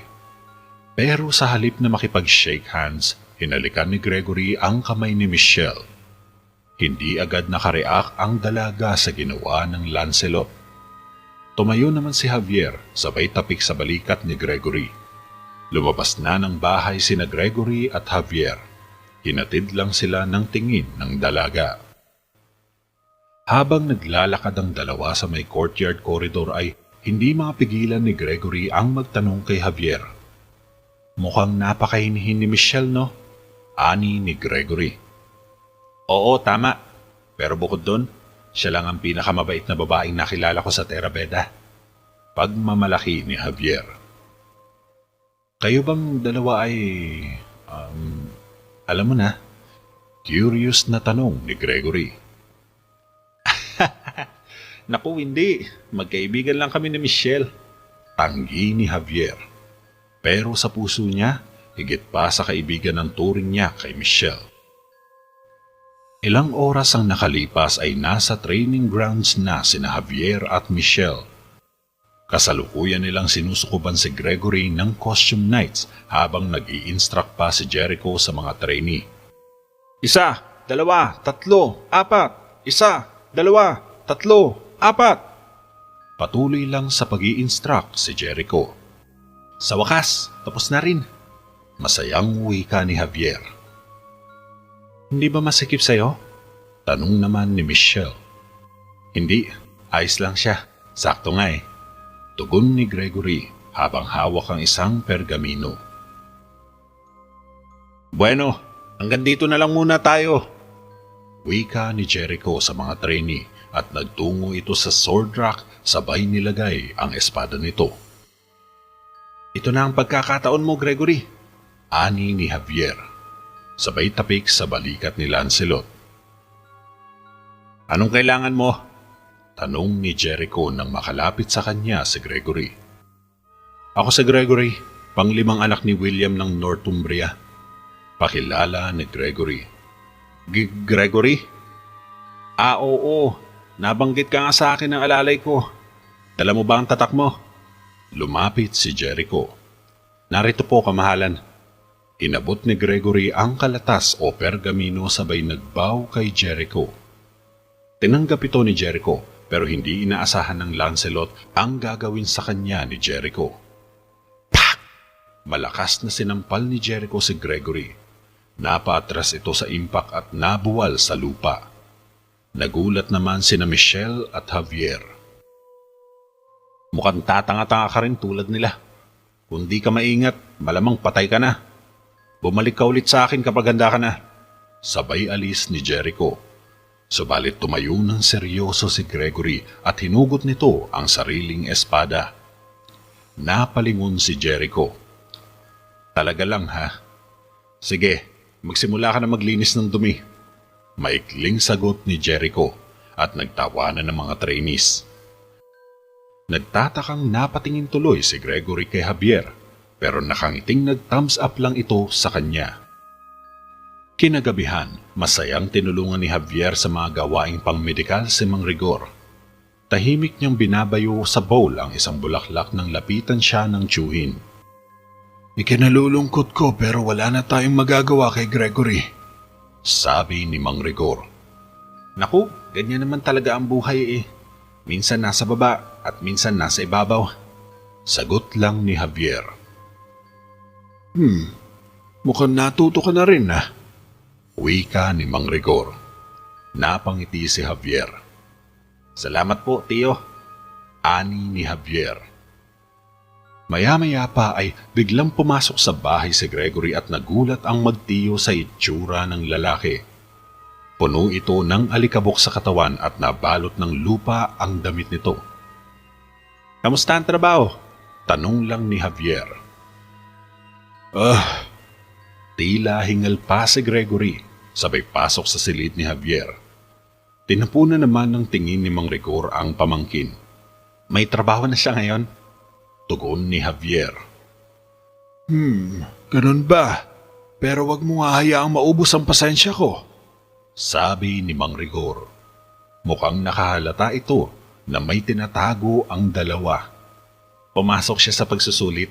Pero sa halip na makipag-shake hands, hinalikan ni Gregory ang kamay ni Michelle. Hindi agad nakareact ang dalaga sa ginawa ng Lancelot. Tumayo naman si Javier, sabay tapik sa balikat ni Gregory. Lumabas na ng bahay sina Gregory at Javier. Hinatid lang sila ng tingin ng dalaga. Habang naglalakad ang dalawa sa may courtyard corridor ay hindi mapigilan ni Gregory ang magtanong kay Javier. Mukhang napakahinihin ni Michelle, no? Ani ni Gregory. Oo, tama. Pero bukod doon, siya lang ang pinakamabait na babaeng nakilala ko sa Terra Beda. Pagmamalaki ni Javier. Kayo bang dalawa ay... alam mo na? Curious na tanong ni Gregory. Naku, hindi. Magkaibigan lang kami ni Michelle. Tanggi ni Javier. Pero sa puso niya, higit pa sa kaibigan ng turing niya kay Michelle. Ilang oras ang nakalipas ay nasa training grounds na sina Javier at Michelle. Kasalukuyan nilang sinusukuban si Gregory ng costume nights habang nag-i-instruct pa si Jericho sa mga trainee. 1, 2, 3, 4. 1, 2, 3, 4. Patuloy lang sa pag-i-instruct si Jericho. Sa wakas, tapos na rin. Masayang wika ni Javier. Hindi ba masikip sa'yo? Tanong naman ni Michelle. Hindi, ayos lang siya. Sakto nga Tugon ni Gregory habang hawak ang isang pergamino. Bueno, hanggang dito na lang muna tayo. Wika ni Jericho sa mga trainee at nagtungo ito sa sword rack sabay nilagay ang espada nito. Ito na ang pagkakataon mo, Gregory. Ani ni Javier. Sabay tapik sa balikat ni Lancelot. Anong kailangan mo? Tanong ni Jericho nang makalapit sa kanya si Gregory. Ako si Gregory, panglimang anak ni William ng Northumbria. Pakilala ni Gregory. Gregory? Oo. Nabanggit ka nga sa akin ng alalay ko. Dala mo ba ang tatak mo? Lumapit si Jericho. Narito po, kamahalan. Inabot ni Gregory ang kalatas o pergamino sabay nagbow kay Jericho. Tinanggap ito ni Jericho pero hindi inaasahan ng Lancelot ang gagawin sa kanya ni Jericho. Pak! Malakas na sinampal ni Jericho si Gregory. Napaatras ito sa impact at nabuwal sa lupa. Nagulat naman sina Michelle at Javier. Mukhang tatanga-tanga ka rin tulad nila. Kung di ka maingat, malamang patay ka na. Bumalik ka ulit sa akin kapag handa ka na. Sabay alis ni Jericho. Subalit tumayo ng seryoso si Gregory at hinugot nito ang sariling espada. Napalingon si Jericho. Talaga lang ha? Sige, magsimula ka na maglinis ng dumi. Maikling sagot ni Jericho at nagtawanan ng mga trainees. Nagtatakang napatingin tuloy si Gregory kay Javier. pero nakangiting nag-thumbs up lang ito sa kanya. Kinagabihan, masayang tinulungan ni Javier sa mga gawaing pangmedikal si Mang Rigor. Tahimik niyang binabayo sa bowl ang isang bulaklak nang lapitan siya ng tiyuhin. Ikinalulungkot ko pero wala na tayong magagawa kay Gregory, sabi ni Mang Rigor. Naku, ganyan naman talaga ang buhay eh. Minsan nasa baba at minsan nasa ibabaw. Sagot lang ni Javier. Mukhang natuto ka na rin ah. Wika ni Mang Rigor. Napangiti si Javier. Salamat po, Tio. Ani ni Javier. Maya-maya pa ay biglang pumasok sa bahay si Gregory at nagulat ang magtiyo sa itsura ng lalaki. Puno ito ng alikabok sa katawan at nabalot ng lupa ang damit nito. Kamusta ang trabaho? Tanong lang ni Javier. Tila hingal pa si Gregory, sabay pasok sa silid ni Javier. Tinapunan naman ng tingin ni Mang Rigor ang pamangkin. May trabaho na siya ngayon? Tugon ni Javier. Ganun ba? Pero wag mo nga hayaang maubos ang pasensya ko, sabi ni Mang Rigor. Mukhang nakahalata ito na may tinatago ang dalawa. Pumasok siya sa pagsusulit.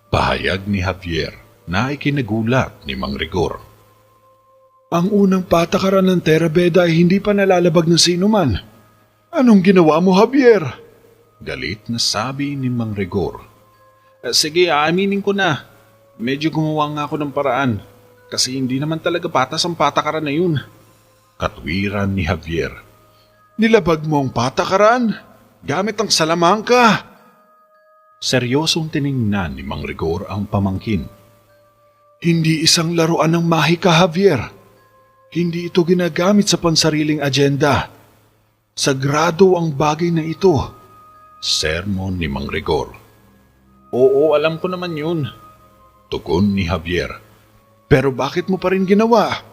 Pahayag ni Javier na ikinagulat ni Mang Rigor. Ang unang patakaran ng Terabeda ay hindi pa nalalabag ng sino man. Anong ginawa mo, Javier? Galit na sabi ni Mang Rigor. Sige, aaminin ko na. Medyo gumawa nga ako ng paraan kasi hindi naman talaga patas ang patakaran na yun. Katwiran ni Javier. Nilabag mo ang patakaran? Gamit ang salamangka? Seryosong tiningnan ni Mang Rigor ang pamangkin. Hindi isang laruan ng mahika, Javier. Hindi ito ginagamit sa pansariling agenda. Sagrado ang bagay na ito. Sermon ni Mang Rigor. Oo, alam ko naman yun. Tugon ni Javier. Pero bakit mo pa rin ginawa?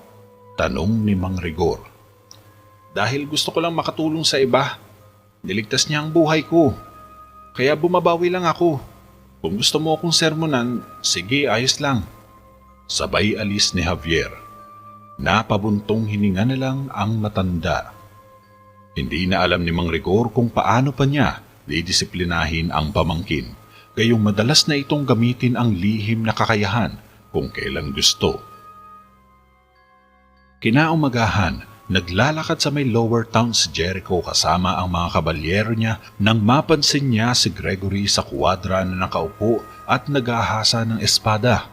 Tanong ni Mang Rigor. Dahil gusto ko lang makatulong sa iba. Niligtas niya ang buhay ko. Kaya bumabawi lang ako. Kung gusto mo akong sermonan, sige, ayos lang. Sabay alis ni Javier. Napabuntong hininga na lang ang matanda. Hindi na alam ni Mang Rigor kung paano pa niya didisiplinahin ang pamangkin, gayong madalas na itong gamitin ang lihim na kakayahan kung kailan gusto. Kinaumagahan, naglalakad sa may lower town si Jericho kasama ang mga kabalyero niya nang mapansin niya si Gregory sa kwadra na nakaupo at naghahasa ng espada.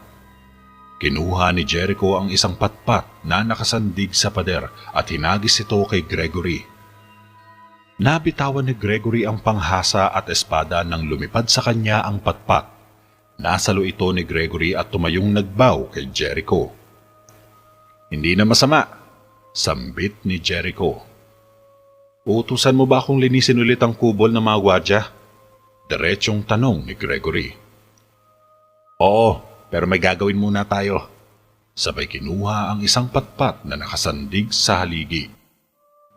Kinuha ni Jericho ang isang patpat na nakasandig sa pader at hinagis ito kay Gregory. Nabitawan ni Gregory ang panghasa at espada nang lumipad sa kanya ang patpat. Nasalo ito ni Gregory at tumayong nagbaw kay Jericho. Hindi na masama, sambit ni Jericho. Utusan mo ba akong linisin ulit ang kubol ng mga gwardiya? Diretsyong tanong ni Gregory. Oo, pero may gagawin muna tayo. Sabay kinuha ang isang patpat na nakasandig sa haligi.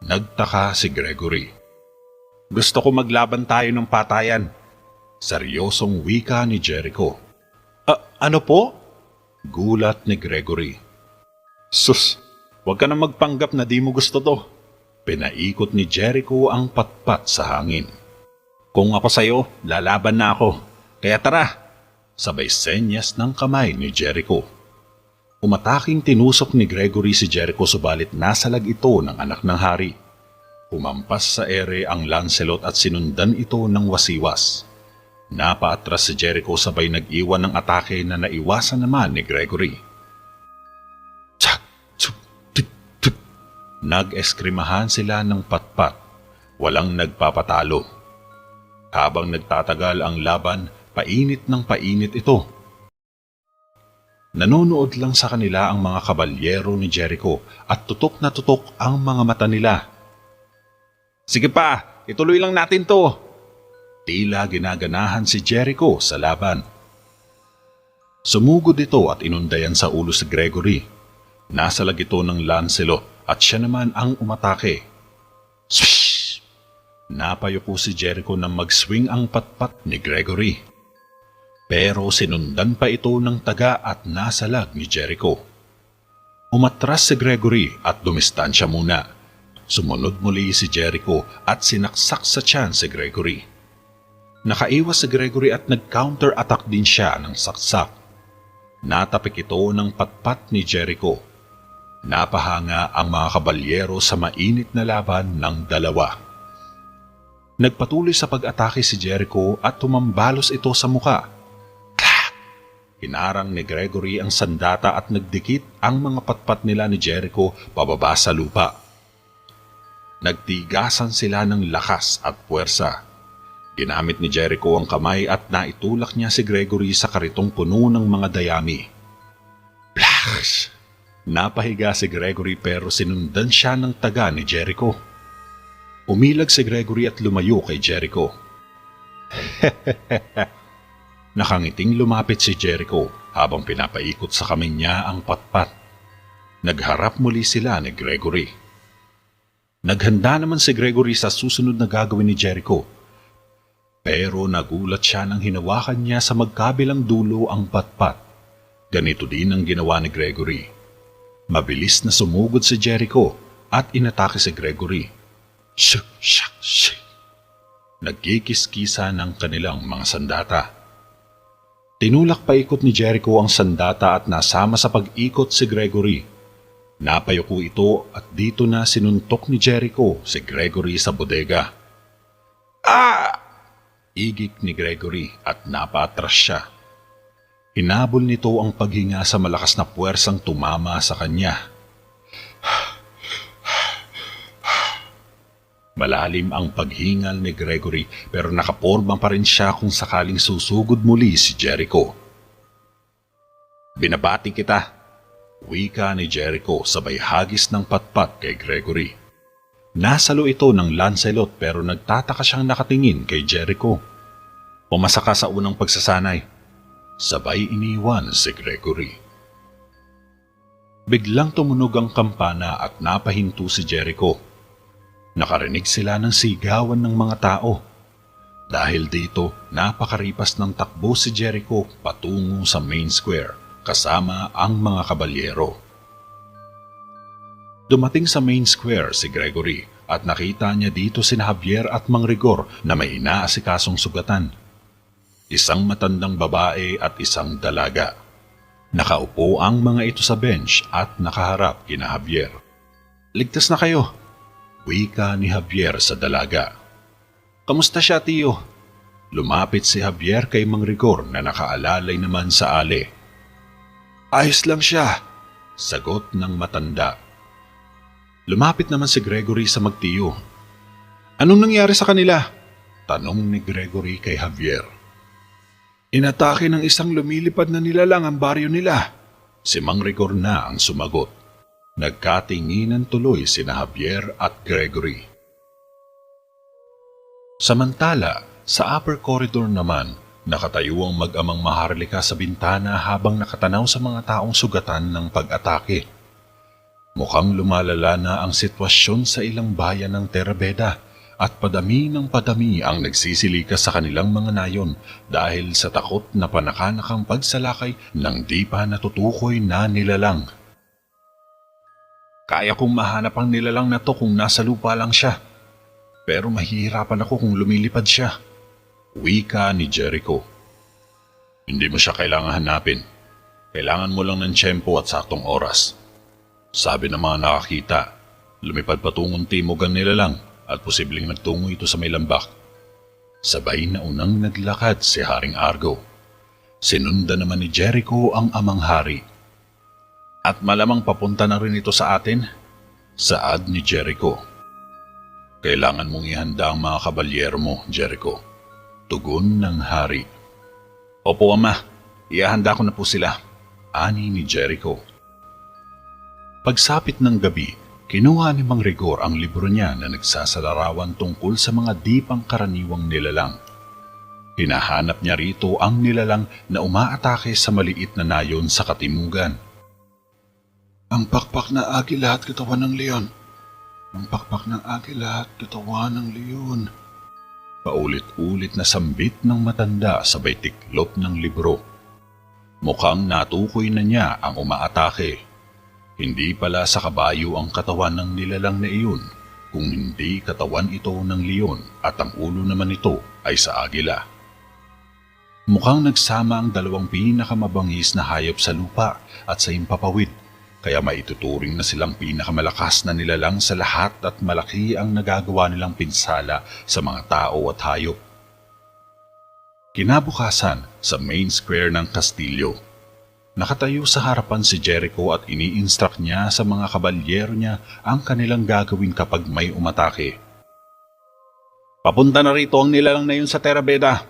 Nagtaka si Gregory. Gusto ko maglaban tayo ng patayan. Seryosong wika ni Jericho. Ano po? Gulat ni Gregory. Sus, huwag ka na magpanggap na di mo gusto to. Pinaikot ni Jericho ang patpat sa hangin. Kung ako sa'yo, lalaban na ako. Kaya tara! Sabay senyas ng kamay ni Jericho. Umataking tinusok ni Gregory si Jericho subalit nasalag ito ng anak ng hari. Humampas sa ere ang Lancelot at sinundan ito ng wasiwas. Napaatras si Jericho sabay nag-iwan ng atake na naiwasan naman ni Gregory. Nag-eskrimahan sila ng patpat. Walang nagpapatalo. Habang nagtatagal ang laban, painit ng painit ito. Nanonood lang sa kanila ang mga kabalyero ni Jericho at tutok na tutok ang mga mata nila. Sige pa, ituloy lang natin to. Tila ginaganahan si Jericho sa laban. Sumugod ito at inundayan sa ulo si Gregory. Nasalag ito ng Lancelot at siya naman ang umatake. Swish! Napayuko si Jericho nang mag-swing ang patpat ni Gregory. Pero sinundan pa ito ng taga at nasalag ni Jericho. Umatras si Gregory at dumistansya muna. Sumunod muli si Jericho at sinaksak sa tiyan si Gregory. Nakaiwas si Gregory at nag-counter-attack din siya ng saksak. Natapik ito ng patpat ni Jericho. Napahanga ang mga kabalyero sa mainit na laban ng dalawa. Nagpatuloy sa pag-atake si Jericho at tumambalos ito sa muka. Hinarang ni Gregory ang sandata at nagdikit ang mga patpat nila ni Jericho pababa sa lupa. Nagtigasan sila ng lakas at puwersa. Ginamit ni Jericho ang kamay at naitulak niya si Gregory sa karitong puno ng mga dayami. Plash! Napahiga si Gregory pero sinundan siya ng taga ni Jericho. Umilag si Gregory at lumayo kay Jericho. Nakangiting lumapit si Jericho habang pinapaikot sa kamay niya ang patpat. Nagharap muli sila ni Gregory. Naghanda naman si Gregory sa susunod na gagawin ni Jericho. Pero nagulat siya nang hinawakan niya sa magkabilang dulo ang patpat. Ganito din ang ginawa ni Gregory. Mabilis na sumugod si Jericho at inatake si Gregory. Shuk, shak, shik. Nagkikiskisa ng kanilang mga sandata. Tinulak pa ikot ni Jericho ang sandata at nasama sa pag-ikot si Gregory. Napayuko ito at dito na sinuntok ni Jericho si Gregory sa bodega. Ah! Igik ni Gregory at napaatras siya. Hinabol nito ang paghinga sa malakas na puwersang tumama sa kanya. Malalim ang paghingal ni Gregory pero nakaporma pa rin siya kung sakaling susugod muli si Jericho. Binabati kita, wika ni Jericho sabay hagis ng patpat kay Gregory. Nasalo ito ng Lancelot pero nagtataka siyang nakatingin kay Jericho. Pumasa ka sa unang pagsasanay. Sabay iniwan si Gregory. Biglang tumunog ang kampana at napahinto si Jericho. Nakarinig sila ng sigawan ng mga tao. Dahil dito, napakaripas ng takbo si Jericho patungo sa main square kasama ang mga kabalyero. Dumating sa main square si Gregory at nakita niya dito sina Javier at Mang Rigor na may inaasikasong sugatan. Isang matandang babae at isang dalaga. Nakaupo ang mga ito sa bench at nakaharap kina Javier. Ligtas na kayo, wika ni Javier sa dalaga. Kamusta siya, tiyo? Lumapit si Javier kay Mang Rigor na nakaalalay naman sa ale. Ayos lang siya, sagot ng matanda. Lumapit naman si Gregory sa magtiyo. Anong nangyari sa kanila? Tanong ni Gregory kay Javier. Inatake ng isang lumilipad na nilalang ang baryo nila. Si Mang Rigor na ang sumagot. Nagkatinginan tuloy sina Javier at Gregory. Samantala, sa upper corridor naman, nakatayo ang mag-amang Maharlika sa bintana habang nakatanaw sa mga taong sugatan ng pag-atake. Mukhang lumalala na ang sitwasyon sa ilang bayan ng Terabeda at padami ng padami ang nagsisilikas sa kanilang mga nayon dahil sa takot na panakanakang pagsalakay ng di pa natutukoy na nilalang. Kaya kong mahanap ang nilalang na to kung nasa lupa lang siya. Pero mahihirapan ako kung lumilipad siya. Wika ni Jericho. Hindi mo siya kailangan hanapin. Kailangan mo lang ng tiyempo at saktong oras. Sabi ng mga nakakita, lumipad patungong timog ang nilalang at posibleng nagtungo ito sa may lambak. Sabay na unang naglakad si Haring Argo. Sinundan naman ni Jericho ang amang hari. At malamang papunta na rin ito sa atin, saad ni Jericho. Kailangan mong ihanda ang mga kabalyero mo, Jericho. Tugon ng hari. Opo, ama. Ihahanda ko na po sila, ani ni Jericho. Pagsapit ng gabi, kinuha ni Mang Rigor ang libro niya na nagsasalarawan tungkol sa mga di pangkaraniwang nilalang. Hinahanap niya rito ang nilalang na umaatake sa maliit na nayon sa katimugan. Ang pakpak na agila at katawan ng leon. Ang pakpak ng agila at katawan ng leon. Paulit-ulit na sambit ng matanda sabay tiklop ng libro. Mukhang natukoy na niya ang umaatake. Hindi pala sa kabayo ang katawan ng nilalang na iyon, kung hindi katawan ito ng leon at ang ulo naman nito ay sa agila. Mukhang nagsama ang dalawang pinakamabangis na hayop sa lupa at sa himpapawid, kaya maituturing na silang pinakamalakas na nilalang sa lahat at malaki ang nagagawa nilang pinsala sa mga tao at hayop. Kinabukasan sa main square ng kastilyo, nakatayo sa harapan si Jericho at ini-instruct niya sa mga kabalyero niya ang kanilang gagawin kapag may umatake. Papunta na rito ang nilalang na yun sa Terabeda.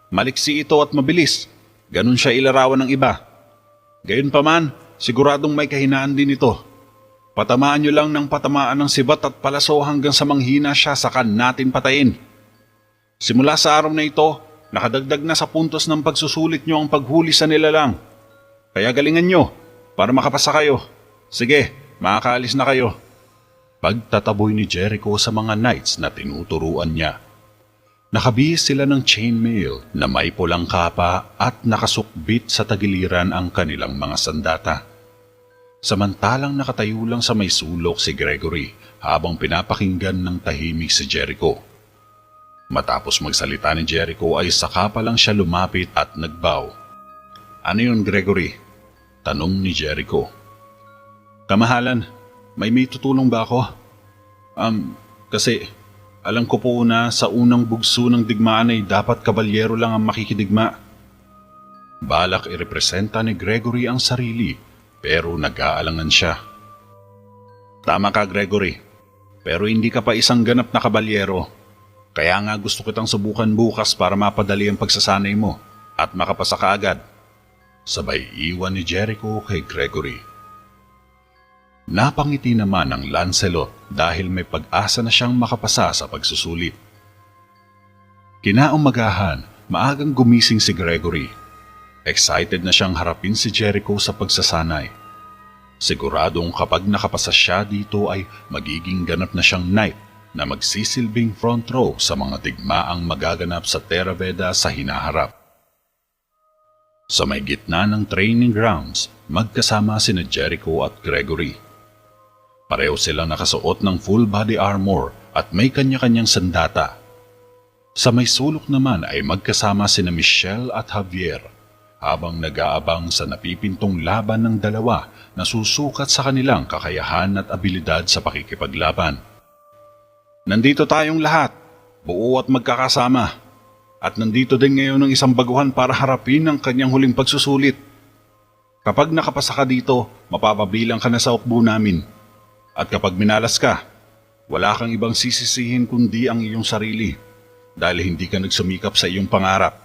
Maliksi ito at mabilis. Ganun siya ilarawan ng iba. Gayunpaman, siguradong may kahinaan din ito. Patamaan niyo lang ng patamaan ng sibat at palaso hanggang sa manghina siya saka natin patayin. Simula sa araw na ito, nakadagdag na sa puntos ng pagsusulit niyo ang paghuli sa nilalang. Kaya galingan niyo para makapasa kayo. Sige, makakaalis na kayo. Pagtataboy ni Jericho sa mga knights na tinuturuan niya. Nakabihis sila ng chainmail na may pulang kapa at nakasukbit sa tagiliran ang kanilang mga sandata. Samantalang nakatayo lang sa may sulok si Gregory habang pinapakinggan ng tahimik si Jericho. Matapos magsalita ni Jericho ay saka pa lang siya lumapit at nagbow. Ano yun, Gregory? Tanong ni Jericho. Kamahalan, may tutulong ba ako? Kasi alam ko po na sa unang bugso ng digmaan ay dapat kabalyero lang ang makikidigma. Balak irepresenta ni Gregory ang sarili pero nag-aalangan siya. Tama ka, Gregory, pero hindi ka pa isang ganap na kabalyero. Kaya nga gusto kitang subukan bukas para mapadali ang pagsasanay mo at makapasa ka agad. Sabay iwan ni Jericho kay Gregory. Napangiti naman ang Lancelot dahil may pag-asa na siyang makapasa sa pagsusulit. Kinaumagahan, maagang gumising si Gregory. Excited na siyang harapin si Jericho sa pagsasanay. Siguradong kapag nakapasa siya dito ay magiging ganap na siyang knight na magsisilbing front row sa mga digmaang magaganap sa Terabeda sa hinaharap. Sa may gitna ng training grounds, magkasama sina Jericho at Gregory. Pareho silang nakasuot ng full body armor at may kanya-kanyang sandata. Sa may sulok naman ay magkasama sina Michelle at Javier habang nag-aabang sa napipintong laban ng dalawa na susukat sa kanilang kakayahan at abilidad sa pakikipaglaban. Nandito tayong lahat, buo at magkakasama. At nandito din ngayon ang isang baguhan para harapin ang kanyang huling pagsusulit. Kapag nakapasa ka dito, mapapabilang ka na sa ukbo namin. At kapag minalas ka, wala kang ibang sisisihin kundi ang iyong sarili dahil hindi ka nagsumikap sa iyong pangarap.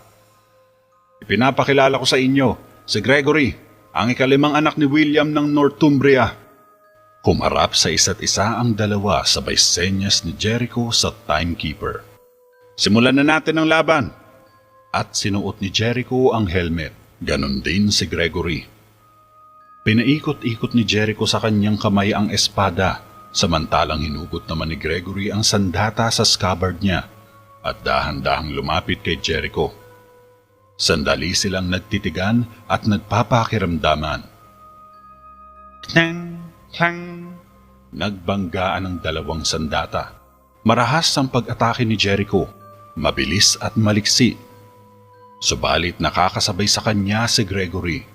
Ipinapakilala ko sa inyo si Gregory, ang ikalimang anak ni William ng Northumbria. Humarap sa isa't isa ang dalawa sabay senyas ni Jericho sa timekeeper. Simulan na natin ang laban. At sinuot ni Jericho ang helmet. Ganon din si Gregory. Pinaikot-ikot ni Jericho sa kanyang kamay ang espada, samantalang hinugot naman ni Gregory ang sandata sa scabbard niya at dahan-dahang lumapit kay Jericho. Sandali silang nagtitigan at nagpapakiramdaman. Tang, tang. Nagbanggaan ang dalawang sandata. Marahas ang pag-atake ni Jericho, mabilis at maliksi. Subalit nakakasabay sa kanya si Gregory.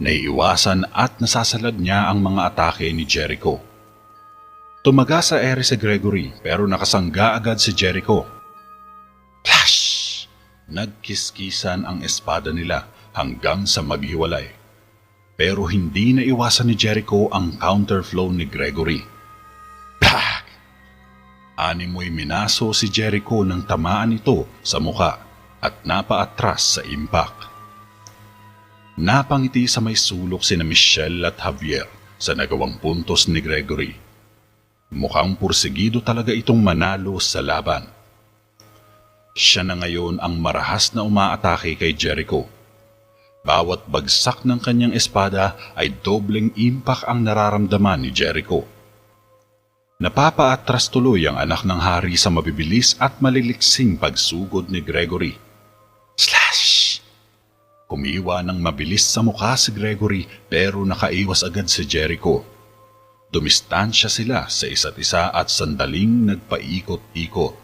Naiiwasan at nasasalad niya ang mga atake ni Jericho. Tumaga sa ere si Gregory pero nakasangga agad si Jericho. Flash! Nagkiskisan ang espada nila hanggang sa maghiwalay. Pero hindi naiwasan ni Jericho ang counterflow ni Gregory. Black! Animoy minaso si Jericho ng tamaan ito sa mukha at napaatras sa impact. Napangiti sa may sulok sina Michelle at Javier sa nagawang puntos ni Gregory. Mukhang pursigido talaga itong manalo sa laban. Siya na ngayon ang marahas na umaatake kay Jericho. Bawat bagsak ng kanyang espada ay dobleng impact ang nararamdaman ni Jericho. Napapaatras tuloy ang anak ng hari sa mabibilis at maliliksing pagsugod ni Gregory. Slash! Kumiwa ng mabilis sa mukha si Gregory pero nakaiwas agad si Jericho. Dumistansya sila sa isa't isa at sandaling nagpaikot-ikot.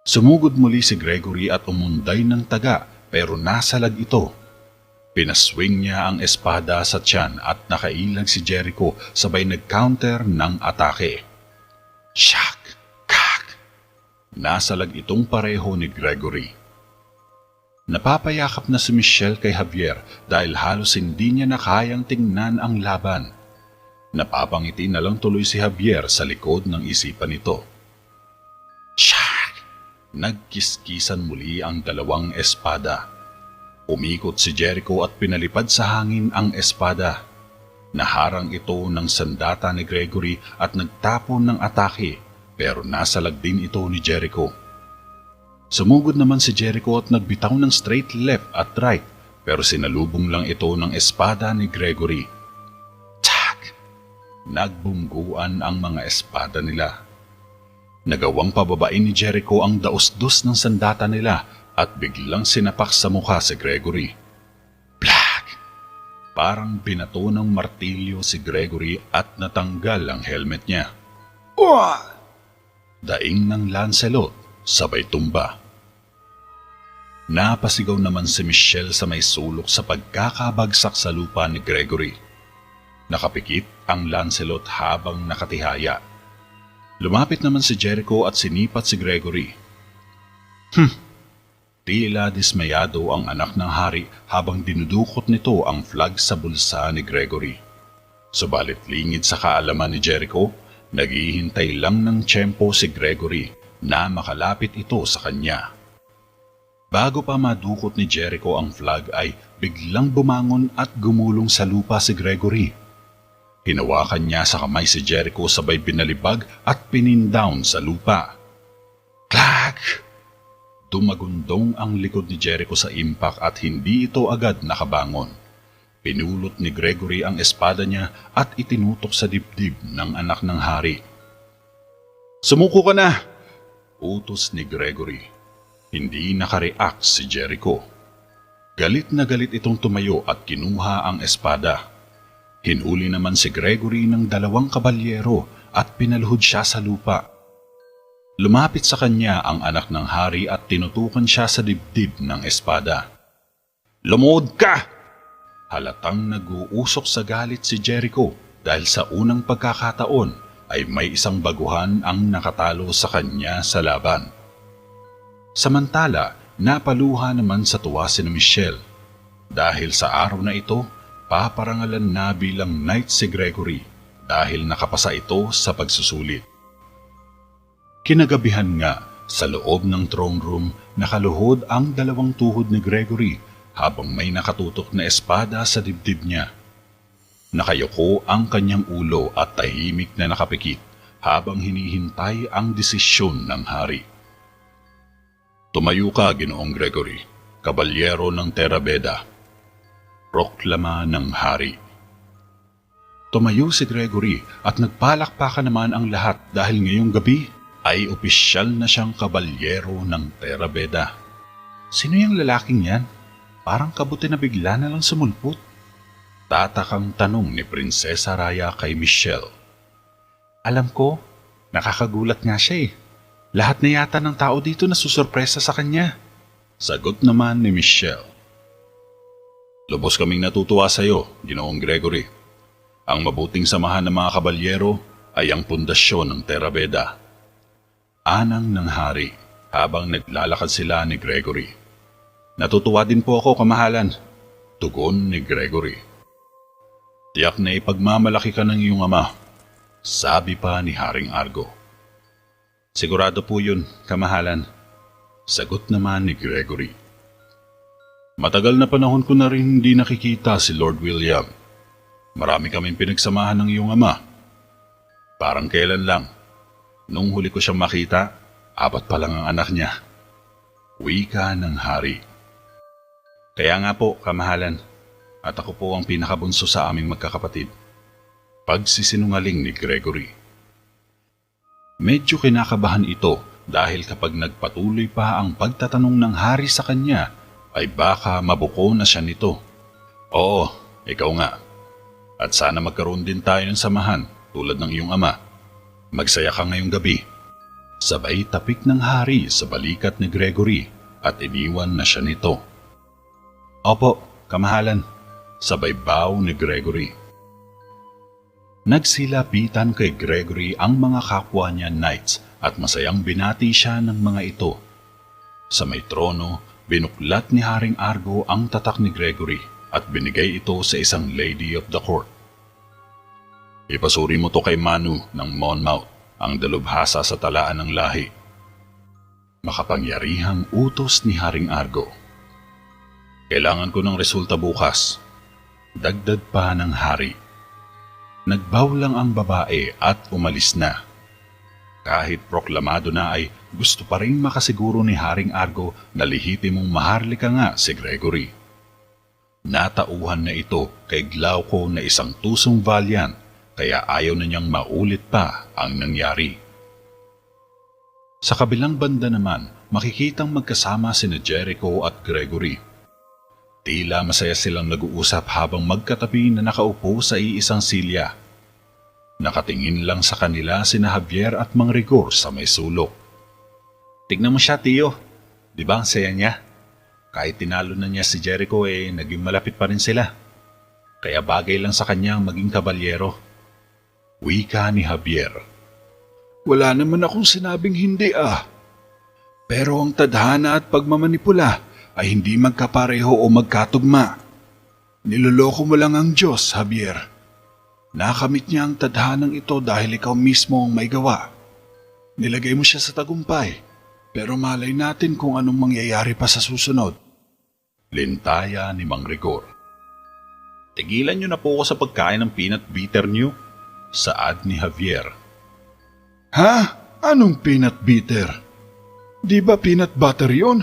Sumugod muli si Gregory at umunday ng taga pero nasalag ito. Pinaswing niya ang espada sa tiyan at nakailag si Jericho sabay nag-counter ng atake. Shak! Kak! Nasalag itong pareho ni Gregory. Napapayakap na si Michelle kay Javier dahil halos hindi niya na kayang tingnan ang laban. Napapangiti na lang tuloy si Javier sa likod ng isipan nito. Shak! Nagkiskisan muli ang dalawang espada. Umikot si Jericho at pinalipad sa hangin ang espada. Naharang ito ng sandata ni Gregory at nagtapon ng atake pero nasalag din ito ni Jericho. Sumugod naman si Jericho at nagbitaw ng straight left at right pero sinalubong lang ito ng espada ni Gregory. Tak! Nagbungguan ang mga espada nila. Nagawang pababain ni Jericho ang daos-dos ng sandata nila at biglang sinapak sa mukha si Gregory. Black! Parang binato ng martilyo si Gregory at natanggal ang helmet niya. Daing ng Lancelot, sabay tumba. Napasigaw naman si Michelle sa may sulok sa pagkakabagsak sa lupa ni Gregory. Nakapikit ang Lancelot habang nakatihaya. Lumapit naman si Jericho at sinipat si Gregory. Tila dismayado ang anak ng hari habang dinudukot nito ang flag sa bulsa ni Gregory. Subalit lingid sa kaalaman ni Jericho, naghihintay lang ng tiyempo si Gregory na makalapit ito sa kanya. Bago pa madukot ni Jericho ang flag ay biglang bumangon at gumulong sa lupa si Gregory. Hinawakan niya sa kamay si Jericho sabay binalibag at pinindown sa lupa. Clack! Tumagundong ang likod ni Jericho sa impact at hindi ito agad nakabangon. Pinulot ni Gregory ang espada niya at itinutok sa dibdib ng anak ng hari. Sumuko ka na! Utos ni Gregory. Hindi nakareact si Jericho. Galit na galit itong tumayo at kinuha ang espada. Hinuli naman si Gregory ng dalawang kabalyero at pinaluhod siya sa lupa. Lumapit sa kanya ang anak ng hari at tinutukan siya sa dibdib ng espada. Lumuhod ka! Halatang nag-uusok sa galit si Jericho dahil sa unang pagkakataon ay may isang baguhan ang nakatalo sa kanya sa laban. Samantala, napaluha naman sa tuwa si Michelle. Dahil sa araw na ito, paparangalan na bilang knight si Gregory dahil nakapasa ito sa pagsusulit. Kinagabihan nga, sa loob ng throne room, nakaluhod ang dalawang tuhod ni Gregory habang may nakatutok na espada sa dibdib niya. Nakayuko ang kanyang ulo at tahimik na nakapikit habang hinihintay ang desisyon ng hari. Tumayo ka, Ginoong Gregory, kabalyero ng Terra Beda. Proklama ng hari. Tumayo si Gregory at nagpalakpakan naman ang lahat dahil ngayong gabi ay opisyal na siyang kabalyero ng Terra Beda. Sino yung lalaking yan? Parang kabuti na bigla na lang sumulpot. Tatakang tanong ni Prinsesa Raya kay Michelle. Alam ko, nakakagulat nga siya eh. Lahat na yata ng tao dito nasusurpresa sa kanya. Sagot naman ni Michelle. Lubos kaming natutuwa sa iyo, Ginoong Gregory. Ang mabuting samahan ng mga kabalyero ay ang pundasyon ng Terra Beda. Anang ng hari habang naglalakad sila ni Gregory. Natutuwa din po ako, kamahalan. Tugon ni Gregory. Tiyak na ipagmamalaki ka ng iyong ama, sabi pa ni Haring Argo. Sigurado po yun, kamahalan. Sagot naman ni Gregory. Matagal na panahon ko na rin hindi nakikita si Lord William. Marami kaming pinagsamahan ng iyong ama. Parang kailan lang. Nung huli ko siyang makita, 4 pa lang ang anak niya. Wika ng hari. Kaya nga po, kamahalan. At ako po ang pinakabunso sa aming magkakapatid. Pagsisinungaling ni Gregory. Medyo kinakabahan ito dahil kapag nagpatuloy pa ang pagtatanong ng hari sa kanya, ay baka mabuko na siya nito. Oo, ikaw nga. At sana magkaroon din tayo ng samahan tulad ng iyong ama. Magsaya ka ngayong gabi. Sabay tapik ng hari sa balikat ni Gregory at iniwan na siya nito. Opo, kamahalan. Sabay baw ni Gregory. Nagsilapitan kay Gregory ang mga kapwa niya knights at masayang binati siya ng mga ito. Sa may trono, binuklat ni Haring Argo ang tatak ni Gregory at binigay ito sa isang lady of the court. Ipasuri mo to kay Manu ng Monmouth, ang dalubhasa sa talaan ng lahi. Makapangyarihang utos ni Haring Argo. Kailangan ko ng resulta bukas. Dagdag pa ng hari. Nagbaw lang ang babae at umalis na. Kahit proklamado na ay gusto pa rin makasiguro ni Haring Argo na lehitimong maharlika nga si Gregory. Natauhan na ito kay Glauco na isang tusong valiant kaya ayaw na niyang maulit pa ang nangyari. Sa kabilang banda naman, makikitang magkasama sina Jericho at Gregory. Tila masaya silang nag-uusap habang magkatabi na nakaupo sa iisang silya. Nakatingin lang sa kanila sina Javier at Mang Rigor sa may sulok. Tignan mo siya, Tio. Di ba ang saya niya? Kahit tinalo na niya si Jericho naging malapit pa rin sila. Kaya bagay lang sa kanya ang maging kabalyero. Wika ni Javier. Wala naman akong sinabing hindi Pero ang tadhana at pagmamanipula ay hindi magkapareho o magkatugma. Niloloko mo lang ang Diyos, Javier. Nakamit niya ang tadhanang ito dahil ikaw mismo ang may gawa. Nilagay mo siya sa tagumpay, pero malay natin kung anong mangyayari pa sa susunod. Lintaya ni Mang Rigor. Tigilan niyo na po ako sa pagkain ng peanut butter niyo, saad ni Javier. Ha? Anong peanut butter? Di ba peanut butter yun?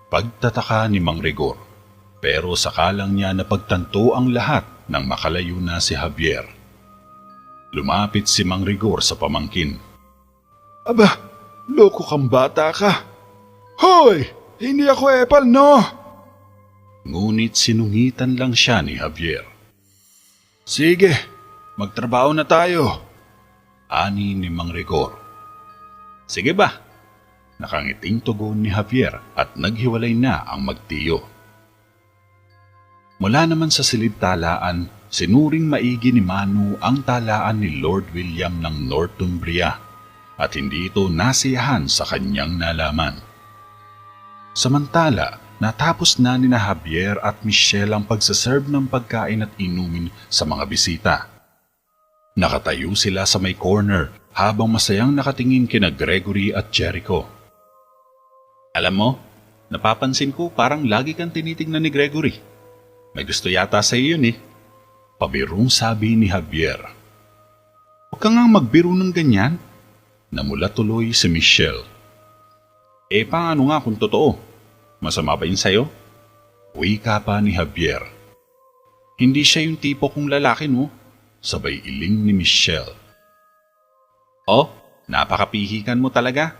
Pagtataka ni Mang Rigor, pero sakalang niya napagtanto ang lahat nang makalayo na si Javier. Lumapit si Mang Rigor sa pamangkin. Aba, loko kang bata ka. Hoy, hindi ako epal, no? Ngunit sinungitan lang siya ni Javier. Sige, magtrabaho na tayo, ani ni Mang Rigor. Sige ba? Nakangiting tugon ni Javier at naghiwalay na ang magtiyo. Mula naman sa silid talaan, sinuring maigi ni Manu ang talaan ni Lord William ng Northumbria at hindi ito nasiyahan sa kanyang nalaman. Samantala, natapos na ni Javier at Michelle ang pagsaserve ng pagkain at inumin sa mga bisita. Nakatayo sila sa may corner habang masayang nakatingin kina Gregory at Jericho. Alam mo, napapansin ko parang lagi kang tinitingnan ni Gregory. May gusto yata sa iyo yun Pabirong sabi ni Javier. Huwag kang magbiro ng ganyan. Namula tuloy si Michelle. Paano nga kung totoo? Masama ba yun sa'yo? Wika pa ni Javier. Hindi siya yung tipo kong lalaki, no? Sabay iling ni Michelle. Oh, napakapihikan mo talaga.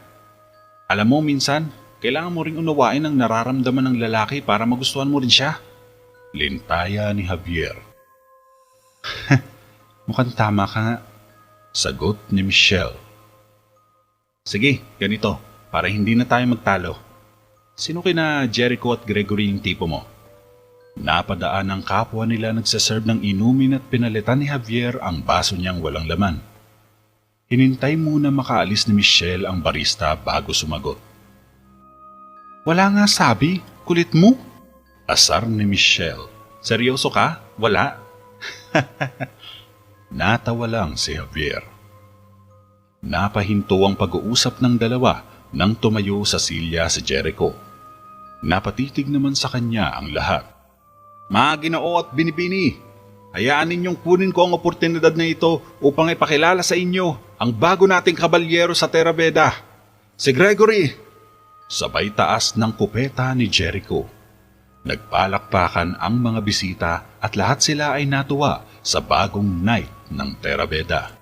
Alam mo, minsan, kailangan mo ring unawain ang nararamdaman ng lalaki para magustuhan mo rin siya. Lintaya ni Javier. Mukhang tama ka nga, sagot ni Michelle. Sige, ganito, para hindi na tayo magtalo. Sino kina Jericho at Gregory yung tipo mo? Napadaan ang kapwa nila nagsaserve ng inumin at pinalitan ni Javier ang baso niyang walang laman. Hinintay muna makaalis ni Michelle ang barista bago sumagot. Wala nga sabi, kulit mo. Asar ni Michelle. Seryoso ka? Wala? Natawa lang si Javier. Napahinto ang pag-uusap ng dalawa nang tumayo sa silya si Jericho. Napatitig naman sa kanya ang lahat. Mga Ginoo at Binibini, hayaan ninyong kunin ko ang oportunidad na ito upang ipakilala sa inyo ang bago nating kabalyero sa Terra Veda, si Gregory. Sabay taas ng kupeta ni Jericho. Nagpalakpakan ang mga bisita at lahat sila ay natuwa sa bagong knight ng Terra Veda.